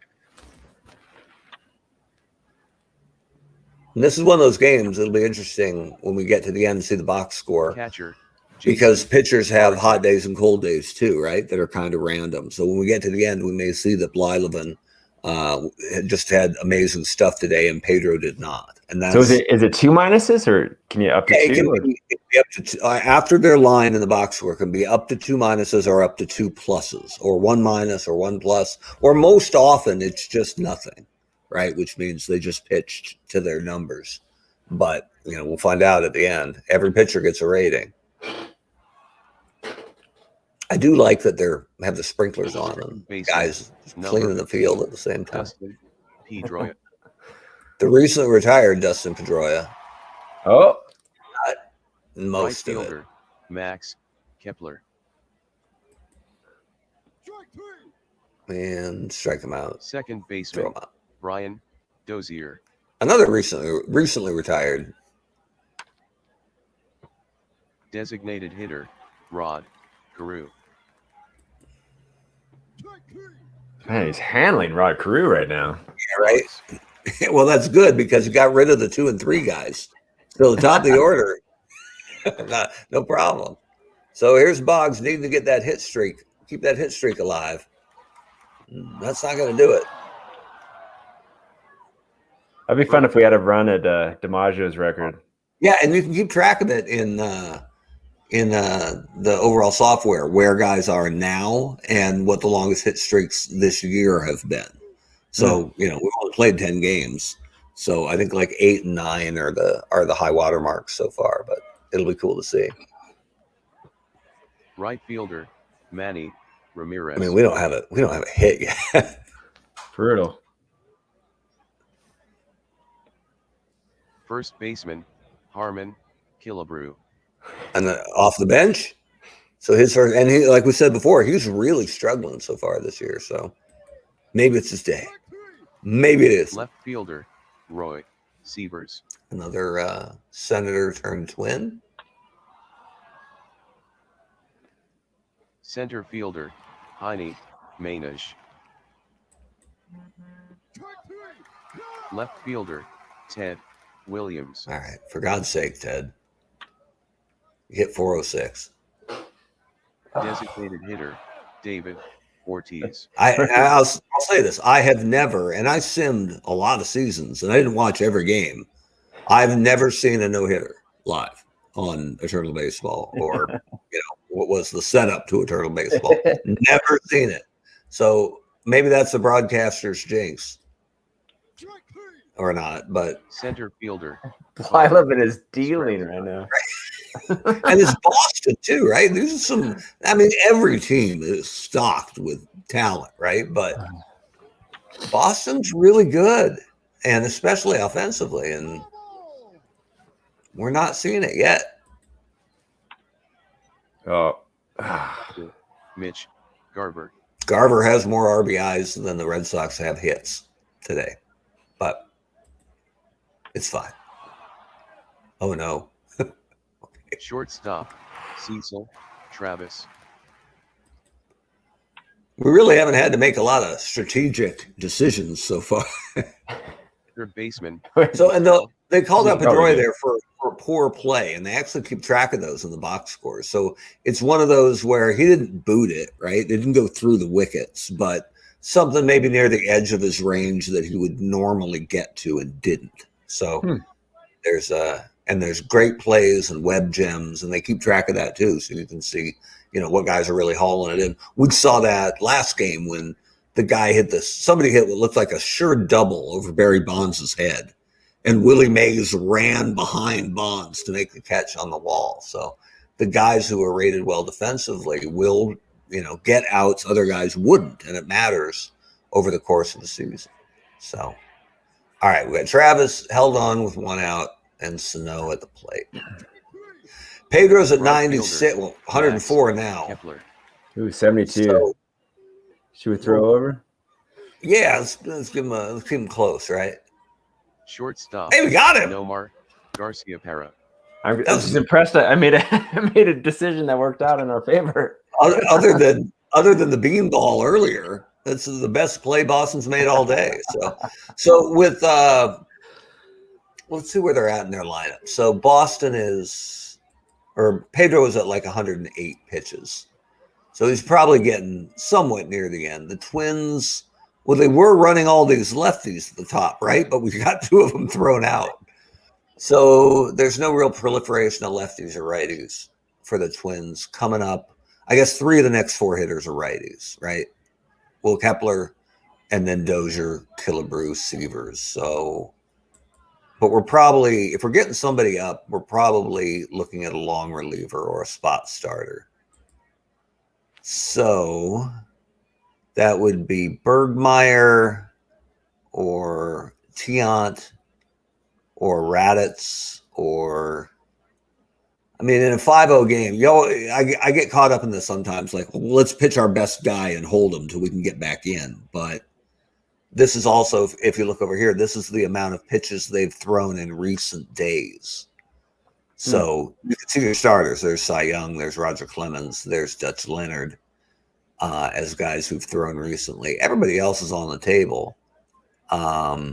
And this is one of those games. It'll be interesting when we get to the end to see the box score. Catcher. Because pitchers have hot days and cold days too, right? That are kind of random. So when we get to the end, we may see that Blyleven just had amazing stuff today, and Pedro did not. And that's, so is it 2 minuses, or can you up to 2? It can be up to 2. After their line in the box score can be up to 2 minuses or up to 2 pluses, or 1 minus or 1 plus, or most often it's just nothing, right? Which means they just pitched to their numbers. But we'll find out at the end. Every pitcher gets a rating. I do like that they have the sprinklers on them. Guys cleaning the field at the same time. Dustin Pedroia. The recently retired Dustin Pedroia. Oh, Most right of fielder, Max Kepler. And strike him out. Second Throw baseman, him out. Brian Dozier. Another recently retired. Designated hitter, Rod Carew. man, he's handling Rod Carew right now. Yeah, right. Well, that's good because you got rid of the 2 and 3 guys. So the top of the order, no problem. So here's Boggs needing to get that hit streak, keep that hit streak alive. That's not going to do it. That'd be fun if we had a run at DiMaggio's record. Yeah, and you can keep track of it in the overall software where guys are now and what the longest hit streaks this year have been. So we've only played 10 games, so I think like 8 and 9 are the high water marks so far. But it'll be cool to see. Right fielder, Manny Ramirez. I mean, we don't have a hit yet. Brutal. First baseman, Harmon Killebrew. And off the bench. So his first, and he, like we said before, he's really struggling so far this year. So maybe it's his day. Maybe it is. Left fielder, Roy Sievers. Another Senator turned Twin. Center fielder, Heine Maynage. Left fielder, Ted Williams. All right, for God's sake, Ted. You hit 406. Designated hitter, David Ortiz. I'll say this. I have never, and I simmed a lot of seasons, and I didn't watch every game. I've never seen a no-hitter live on Eternal Baseball, or what was the setup to Eternal Baseball. Never seen it. So maybe that's the broadcaster's jinx. Or not, but Center fielder. Blyleven is dealing right now. And it's Boston too, right? These are some. I mean, every team is stocked with talent, right? But Boston's really good, and especially offensively, and we're not seeing it yet. Oh, Mitch Garver. Garver has more RBIs than the Red Sox have hits today, but it's fine. Oh no. Shortstop, Cecil Travis. We really haven't had to make a lot of strategic decisions so far. Third baseman. So, and they called out Pedroia there for poor play, and they actually keep track of those in the box scores. So it's one of those where he didn't boot it, right? It didn't go through the wickets, but something maybe near the edge of his range that he would normally get to and didn't. So there's great plays and web gems, and they keep track of that too. So you can see, what guys are really hauling it in. We saw that last game when the guy somebody hit what looked like a sure double over Barry Bonds' head. And Willie Mays ran behind Bonds to make the catch on the wall. So the guys who are rated well defensively will, get outs other guys wouldn't. And it matters over the course of the season. So, all right, we got Travis held on with 1 out and Sano at the plate. Pedro's at 96, 104 now. Kepler. Ooh, 72. So, should we throw over? Yeah, let's keep him close, right? Shortstop. Hey, we got him. Nomar Garcia Parra. I'm just impressed. I made a decision that worked out in our favor. Other than the beanball earlier, that's the best play Boston's made all day. So with let's see where they're at in their lineup. So Boston Pedro is at like 108 pitches. So he's probably getting somewhat near the end. The Twins, well, they were running all these lefties at the top, right? But we got 2 of them thrown out. So there's no real proliferation of lefties or righties for the Twins coming up. I guess 3 of the next 4 hitters are righties, right? Will Kepler, and then Dozier, Killebrew, Severs. So, but we're probably, if we're getting somebody up, we're probably looking at a long reliever or a spot starter. So that would be Bergmeyer or Tiant or Raditz or, I mean, in a 5-0 game, I get caught up in this sometimes. Like, well, let's pitch our best guy and hold him till we can get back in. But this is also, if you look over here, this is the amount of pitches they've thrown in recent days. So you can see their starters. There's Cy Young, there's Roger Clemens, there's Dutch Leonard as guys who've thrown recently. Everybody else is on the table. I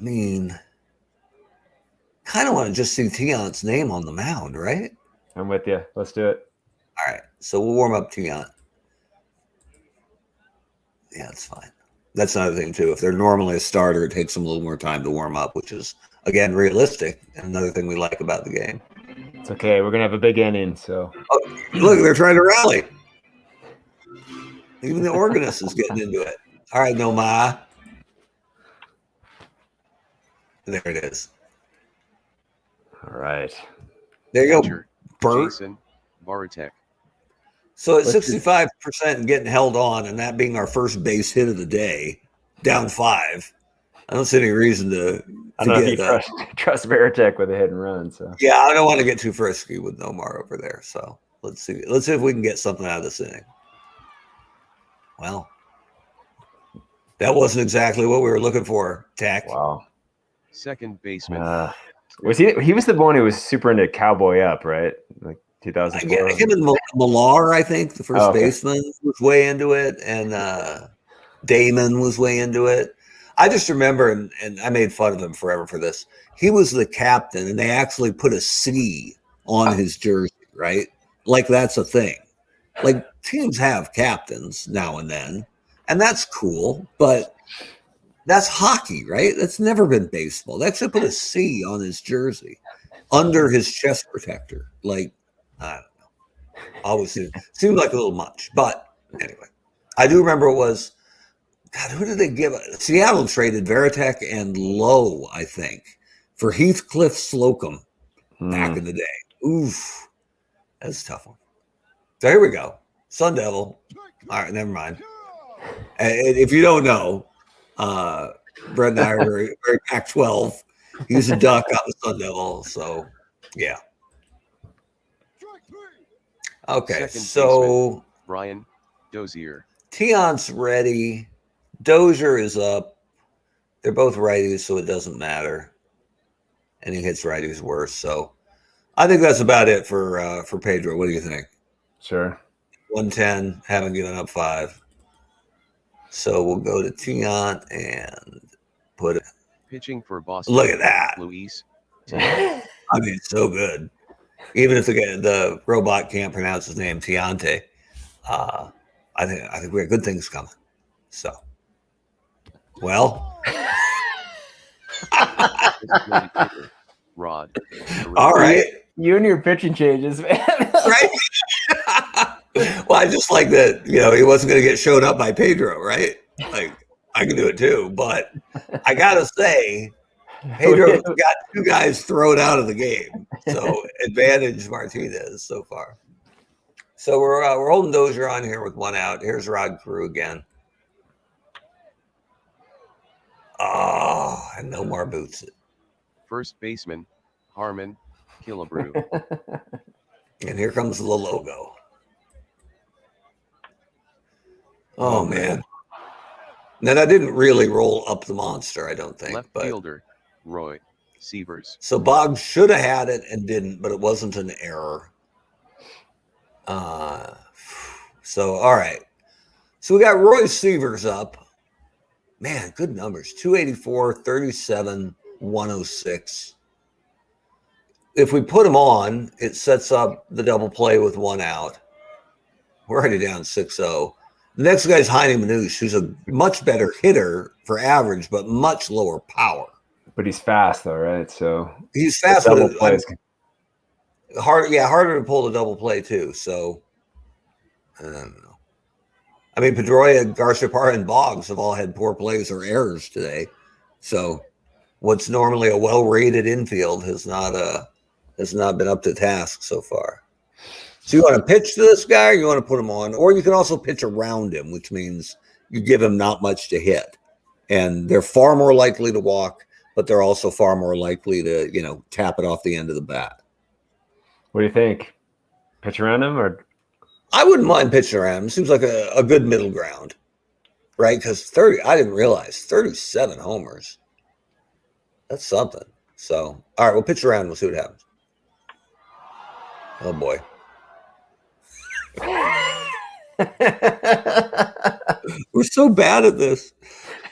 mean, kind of want to just see Tiant's name on the mound, right? I'm with you. Let's do it. All right. So we'll warm up Tiant. Yeah, that's fine. That's another thing, too. If they're normally a starter, it takes them a little more time to warm up, which is, again, realistic. And another thing we like about the game. It's okay. We're going to have a big inning, so. Oh, look, they're trying to rally. Even the organist is getting into it. All right, Nomar. There it is. All right. There you go, Bert. Jason Varitek. So at 65% and getting held on, and that being our first base hit of the day, down 5. I don't see any reason to I don't know if you trust Varitek with a hit and run. So yeah, I don't want to get too frisky with Nomar over there. So let's see. Let's see if we can get something out of this inning. Well, that wasn't exactly what we were looking for, Tack. Wow. Second baseman. Was he was the one who was super into Cowboy Up, right? Like 2004. Him and Millar, I think, the first baseman, was way into it, and Damon was way into it. I just remember, and I made fun of him forever for this. He was the captain, and they actually put a C on his jersey, right? Like that's a thing. Like teams have captains now and then, and that's cool, but that's hockey, right? That's never been baseball. They actually put a C on his jersey under his chest protector. Like, I don't know. Always seemed like a little much. But anyway, I do remember it was, God, who did they give it? Seattle traded Varitek and Lowe, I think, for Heathcliff Slocum back in the day. Oof. That's a tough one. So here we go. Sun Devil. All right, never mind. And if you don't know, Brett and I are very, very Pac-12. He's a duck on the Sun Devil, so yeah. Okay, Second so baseman, Brian Dozier. Tiant's ready. Dozier is up. They're both righties, so it doesn't matter. And he hits righties worse. So I think that's about it for Pedro. What do you think? Sure. 110, haven't given up 5. So we'll go to Tiant and put it. Pitching for Boston. Look at that. Luis. I mean, it's so good. Even if the robot can't pronounce his name, Tiante, I think we have good things coming. So, well. Rod. All right. You and your pitching changes, man. Right? Well, I just like that, he wasn't going to get shown up by Pedro, right? Like, I can do it too. But I got to say, Pedro got 2 guys thrown out of the game. So, advantage Martinez so far. So, we're holding Dozier on here with 1 out. Here's Rod Carew again. Oh, and no more boots it. First baseman, Harmon Killebrew. And here comes the logo. Oh, man. Now, that didn't really roll up the monster, I don't think. Left fielder, Roy Sievers. So Boggs should have had it and didn't, but it wasn't an error. So, all right. So we got Roy Sievers up. Man, good numbers. 284, 37, 106. If we put him on, it sets up the double play with one out. We're already down 6-0. The next guy's Heine Manouche, who's a much better hitter for average, but much lower power. But he's fast, though, right? So he's fast, but harder to pull the double play too. So I don't know. I mean, Pedroia, Garciaparra, and Boggs have all had poor plays or errors today. So what's normally a well-rated infield has not been up to task so far. So you want to pitch to this guy, or you want to put him on, or you can also pitch around him, which means you give him not much to hit. And they're far more likely to walk, but they're also far more likely to, tap it off the end of the bat. What do you think? Pitch around him, or? I wouldn't mind pitching around him. Seems like a good middle ground, right? Because I didn't realize 37 homers. That's something. So, all right, we'll pitch around and we'll see what happens. Oh, boy. We're so bad at this.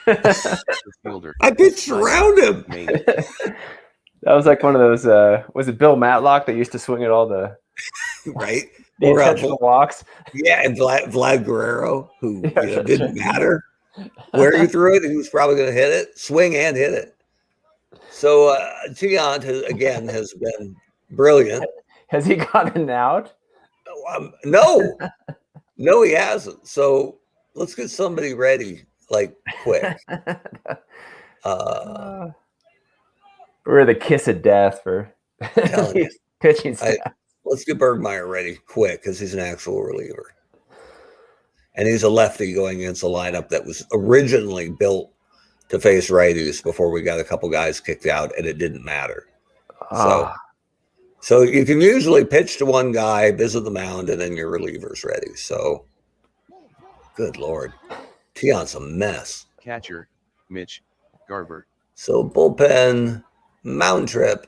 I pitched around him. That was like one of those. Was it Bill Matlock that used to swing at all the right? The intentional walks? Yeah, and Vlad Guerrero, who didn't matter where you threw it, he was probably going to hit it, swing and hit it. So Tiant has been brilliant. Has he gotten out? No, he hasn't. So let's get somebody ready, like quick. We're the kiss of death for pitching staff. Let's get Bergmeyer ready quick because he's an actual reliever. And he's a lefty going against a lineup that was originally built to face righties before we got a couple guys kicked out, and it didn't matter. So you can usually pitch to one guy, visit the mound, and then your reliever's ready. So, good Lord. Tiant's a mess. Catcher, Mitch Garber. So bullpen, mound trip.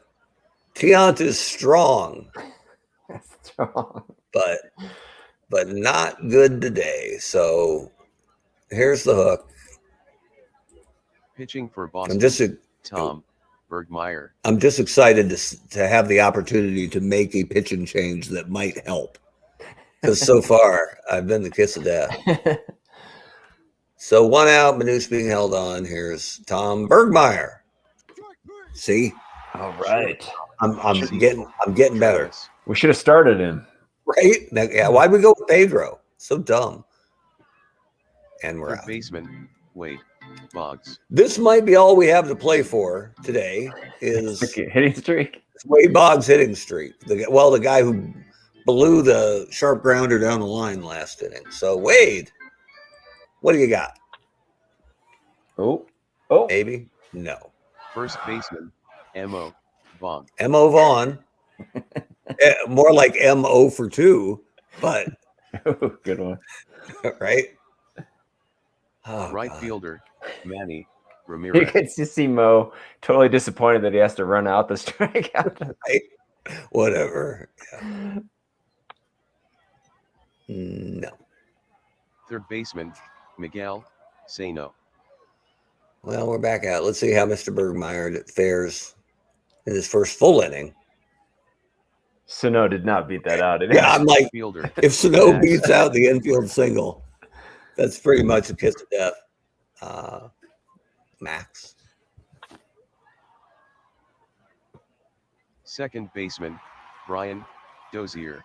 Tiant is strong. But not good today. So here's the hook. Pitching for Boston. Tom Bergmeyer. I'm just excited to have the opportunity to make a pitching change that might help. Because so far, I've been the kiss of death. So one out, Manouche being held on. Here's Tom Bergmeyer. See? All right. I'm getting better. We should have started him. Right? Yeah, why'd we go with Pedro? So dumb. And we're out. Baseman, Wade Boggs. This might be all we have to play for today is hitting streak. Wade Boggs hitting streak. The guy who blew the sharp grounder down the line last inning. So Wade, what do you got? Oh. Maybe? No. First baseman, M.O. Vaughn. M.O. Vaughn. More like M.O. for 2, but good one. Right? Right fielder, Manny Ramirez. You can just see Mo totally disappointed that he has to run out the strikeout. Right? Whatever. Yeah. No. Third baseman, Miguel Sano. Well, we're back out. Let's see how Mr. Bergmeyer fares in his first full inning. Sano did not beat that out. Yeah, I'm like, if Sano beats out the infield single, that's pretty much a kiss of death. Max. Second baseman, Brian Dozier.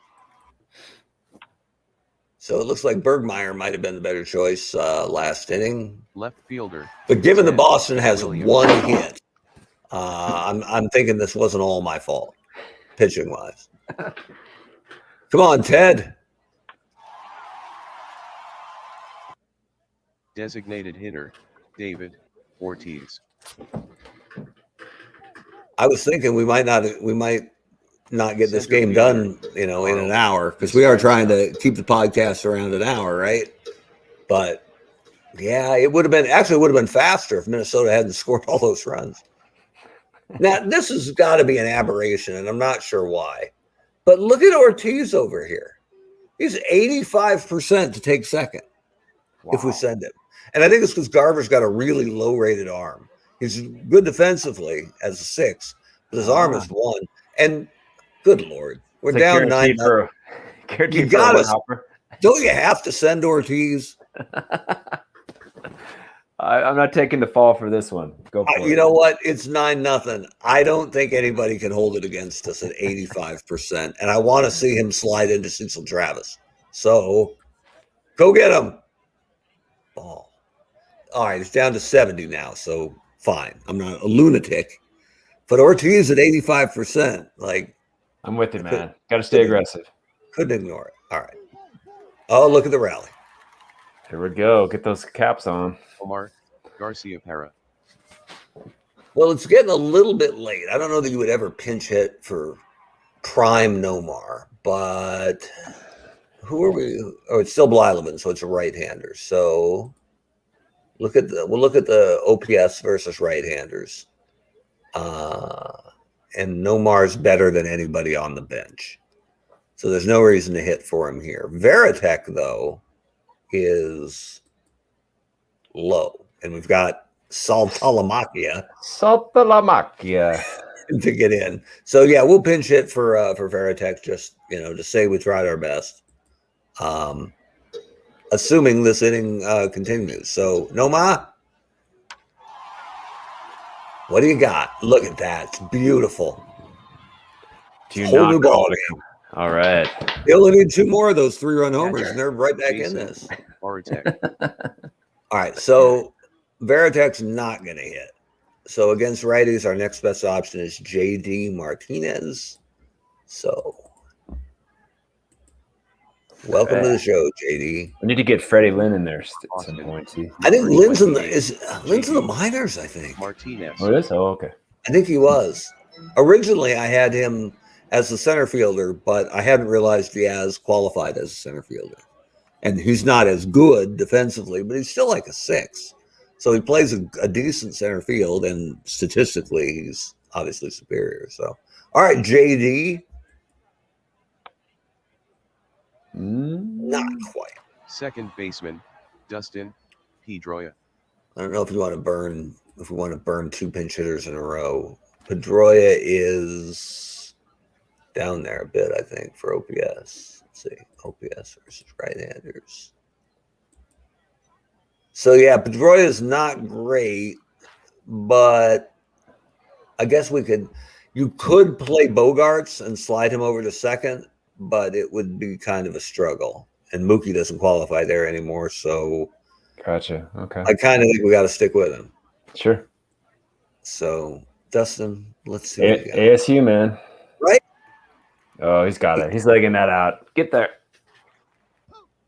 So it looks like Bergmeyer might have been the better choice last inning. Left fielder. But given that Boston has one hit, I'm thinking this wasn't all my fault, pitching-wise. Come on, Ted. Designated hitter, David Ortiz. I was thinking we might not get this game done, in an hour, because we are trying to keep the podcast around an hour, right? But yeah, it would have been faster if Minnesota hadn't scored all those runs. Now, this has got to be an aberration, and I'm not sure why. But look at Ortiz over here. He's 85% to take second if we send him. And I think it's because Garver's got a really low-rated arm. He's good defensively as a 6, but his arm is 1. And good Lord, we're down 9. You got us. Don't you have to send Ortiz? I'm not taking the fall for this one. Go for it. You know what? It's 9-0. I don't think anybody can hold it against us at 85%. And I want to see him slide into Cecil Travis. So go get him. Ball. All right, it's down to 70 now. So fine. I'm not a lunatic. But Ortiz at 85%. I'm with you, man. Got to stay aggressive. Couldn't ignore it. All right. Oh, look at the rally. Here we go. Get those caps on. Omar Garcia Para. Well, it's getting a little bit late. I don't know that you would ever pinch hit for prime Nomar, but who are we? Oh, it's still Blyleven, so it's a right-hander. So we'll look at the OPS versus right-handers. And Nomar's better than anybody on the bench. So there's no reason to hit for him here. Veritek, though, is low. And we've got Saltalamacchia to get in. So, yeah, we'll pinch hit for Veritek just, to say we tried our best. Assuming this inning continues. So, Noma, what do you got? Look at that. It's beautiful. Whole new ball game. All right. They only need 2 more of those 3-run homers, and they're right back in this. All right, so Veritek's not going to hit. So against righties, our next best option is J.D. Martinez. So welcome to the show, J.D. We need to get Freddie Lynn in there at some point. See? I think Lynn's in the minors, I think. Martinez. Oh, it is? Oh, okay. I think he was. Originally, I had him as the center fielder, but I hadn't realized he has qualified as a center fielder. And he's not as good defensively, but he's still like a 6. So he plays a decent center field, and statistically, he's obviously superior. So, all right, JD. Not quite. Second baseman, Dustin Pedroia. I don't know if we want to burn 2 pinch hitters in a row. Pedroia is down there a bit, I think, for OPS. Let's see, OPS versus right-handers. So, yeah, Pedroia is not great, but I guess you could play Bogarts and slide him over to second, but it would be kind of a struggle. And Mookie doesn't qualify there anymore, so gotcha. Okay. I kind of think we got to stick with him. Sure. So, Dustin, let's see. ASU, man. Right? Oh, he's got it. He's legging that out. Get there.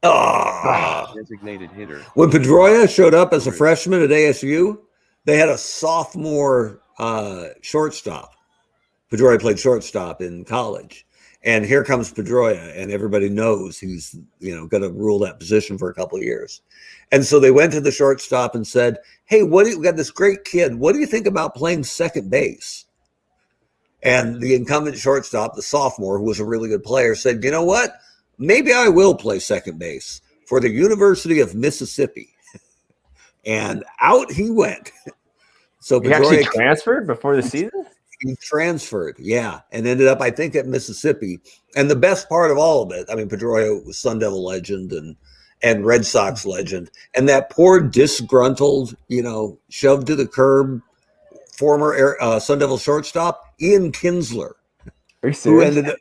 Oh. Designated hitter. When Pedroia showed up as a freshman at ASU, they had a sophomore shortstop. Pedroia played shortstop in college. And here comes Pedroia, and everybody knows he's, going to rule that position for a couple of years. And so they went to the shortstop and said, hey, we got this great kid. What do you think about playing second base? And the incumbent shortstop, the sophomore, who was a really good player, said, you know what? Maybe I will play second base for the University of Mississippi. And out he went. So he actually transferred before the season? He transferred, yeah, and ended up, I think, at Mississippi. And the best part of all of it, I mean, Pedroia was Sun Devil legend and Red Sox legend. And that poor disgruntled, shoved to the curb former Sun Devil shortstop, Ian Kinsler, who ended up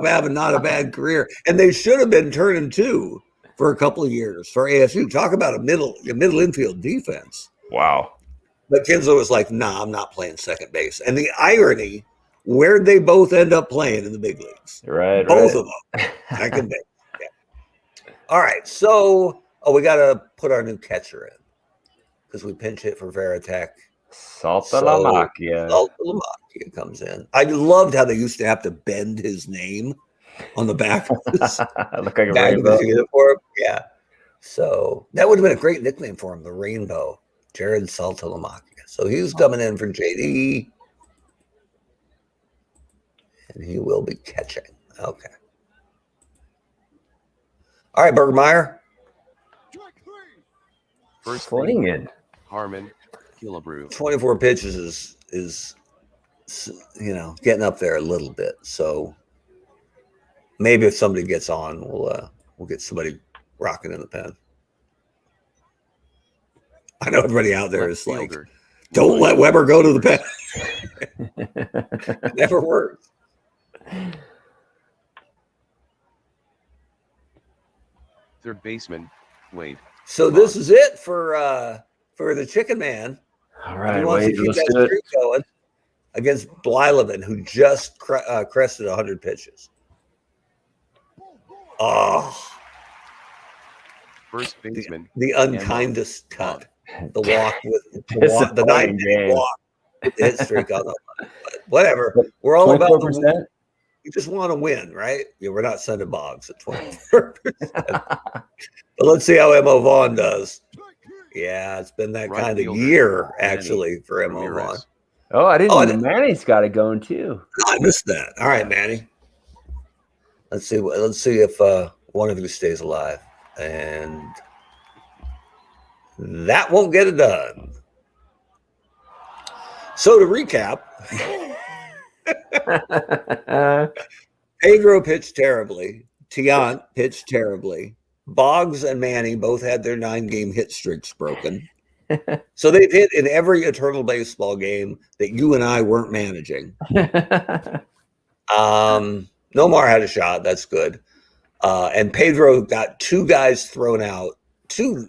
having not a bad career. And they should have been turning 2 for a couple of years for ASU. Talk about a middle infield defense. Wow. But Kinsler was like, nah, I'm not playing second base. And the irony, where'd they both end up playing in the big leagues? Right. Both of them. Second base. Yeah. All right. So, we got to put our new catcher in because we pinch hit for Veritek. Saltalamacchia. Saltalamacchia comes in. I loved how they used to have to bend his name on the back of his, Look like a rainbow. Uniform. Yeah. So that would have been a great nickname for him, the Rainbow, Jared Saltalamacchia. So he's coming in for JD. And he will be catching. Okay. All right, Bergmeyer. First swinging. Harmon, Killebrew. 24 pitches is getting up there a little bit. So maybe if somebody gets on, we'll get somebody rocking in the pen. I know everybody out there is like, don't let Weber go to the pen. It never works. Third baseman, Wade. So this is it for the Chicken Man. All right, he wants to keep that streak going against Blyleven, who just crested 100 pitches. Oh, first baseman, the unkindest cut. The walk with the 9-inning walk with the hit streak on the line. Whatever. We're all about the win. You just want to win, right? Yeah, we're not sending Boggs at 24%. But let's see how Mo Vaughn does. Yeah, it's been that kind of year, actually, for Mo Vaughn. Oh, I didn't know Manny's got it going, too. I missed that. All right, Manny. Let's see if one of you stays alive. And that won't get it done. So to recap, Pedro pitched terribly. Tiant pitched terribly. Boggs and Manny both had their 9-game hit streaks broken. So they've hit in every eternal baseball game that you and I weren't managing. Nomar had a shot. That's good. And Pedro got 2 guys thrown out, 2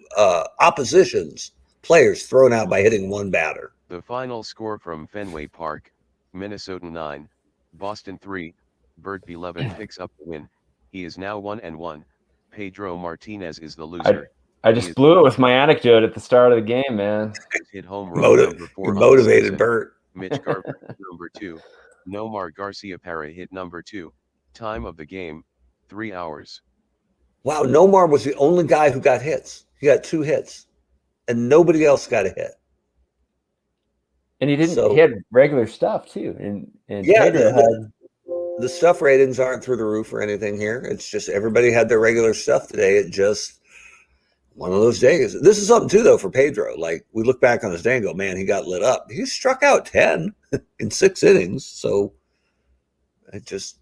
oppositions players thrown out by hitting 1 batter. The final score from Fenway Park, Minnesota 9, Boston 3. Bert Blyleven picks up the win. He is now 1-1. Pedro Martinez is the loser. I just blew it with my anecdote at the start of the game, man. Hit home run number 4. Motivated Bert. Mitch Garber number 2. Nomar Garcia Parra hit number 2. Time of the game, 3 hours. Wow, Nomar was the only guy who got hits. He got 2 hits, and nobody else got a hit. And he didn't. He had regular stuff too. And yeah, Pedro had the stuff ratings aren't through the roof or anything here. It's just everybody had their regular stuff today. It just one of those days. This is something too, though, for Pedro. Like we look back on his day and go, man, he got lit up. He struck out 10 in 6 innings. So it just,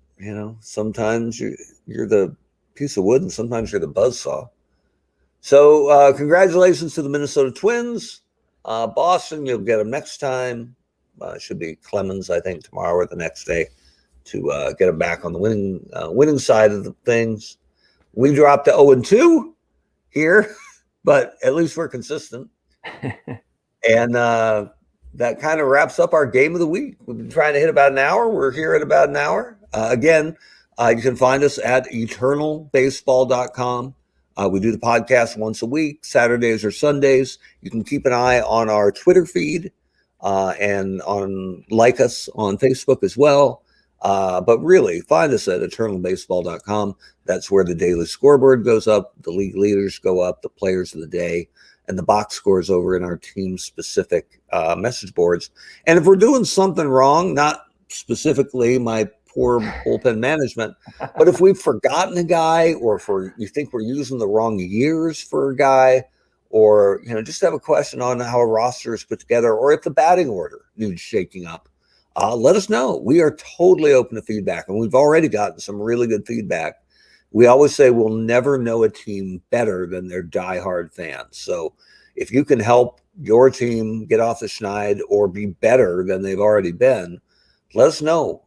sometimes you're the piece of wood and sometimes you're the buzzsaw. So congratulations to the Minnesota Twins. Boston, you'll get them next time. Should be Clemens, I think, tomorrow or the next day to get them back on the winning side of the things. We dropped to 0-2 here, but at least we're consistent. And that kind of wraps up our game of the week. We've been trying to hit about an hour. We're here at about an hour. Again, you can find us at eternalbaseball.com. We do the podcast once a week, Saturdays or Sundays. You can keep an eye on our Twitter feed and like us on Facebook as well. But really, find us at eternalbaseball.com. That's where the daily scoreboard goes up, the league leaders go up, the players of the day, and the box scores over in our team-specific message boards. And if we're doing something wrong, not specifically my poor bullpen management, but if we've forgotten a guy, or if you think we're using the wrong years for a guy, or just have a question on how a roster is put together, or if the batting order needs shaking up, let us know. We are totally open to feedback, and we've already gotten some really good feedback. We always say we'll never know a team better than their diehard fans. So if you can help your team get off the schneid or be better than they've already been, let us know.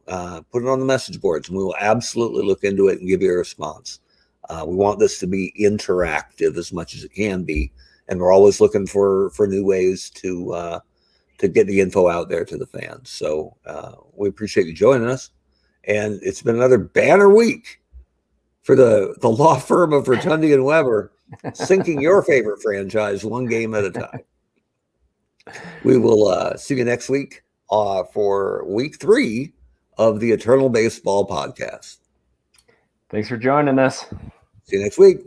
Put it on the message boards, and we will absolutely look into it and give you a response. We want this to be interactive as much as it can be, and we're always looking for new ways to get the info out there to the fans. So we appreciate you joining us, and it's been another banner week for the law firm of Rotundi and Weber, sinking your favorite franchise one game at a time. We will see you next week for week 3 of the Eternal Baseball Podcast. Thanks for joining us. See you next week.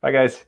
Bye, guys.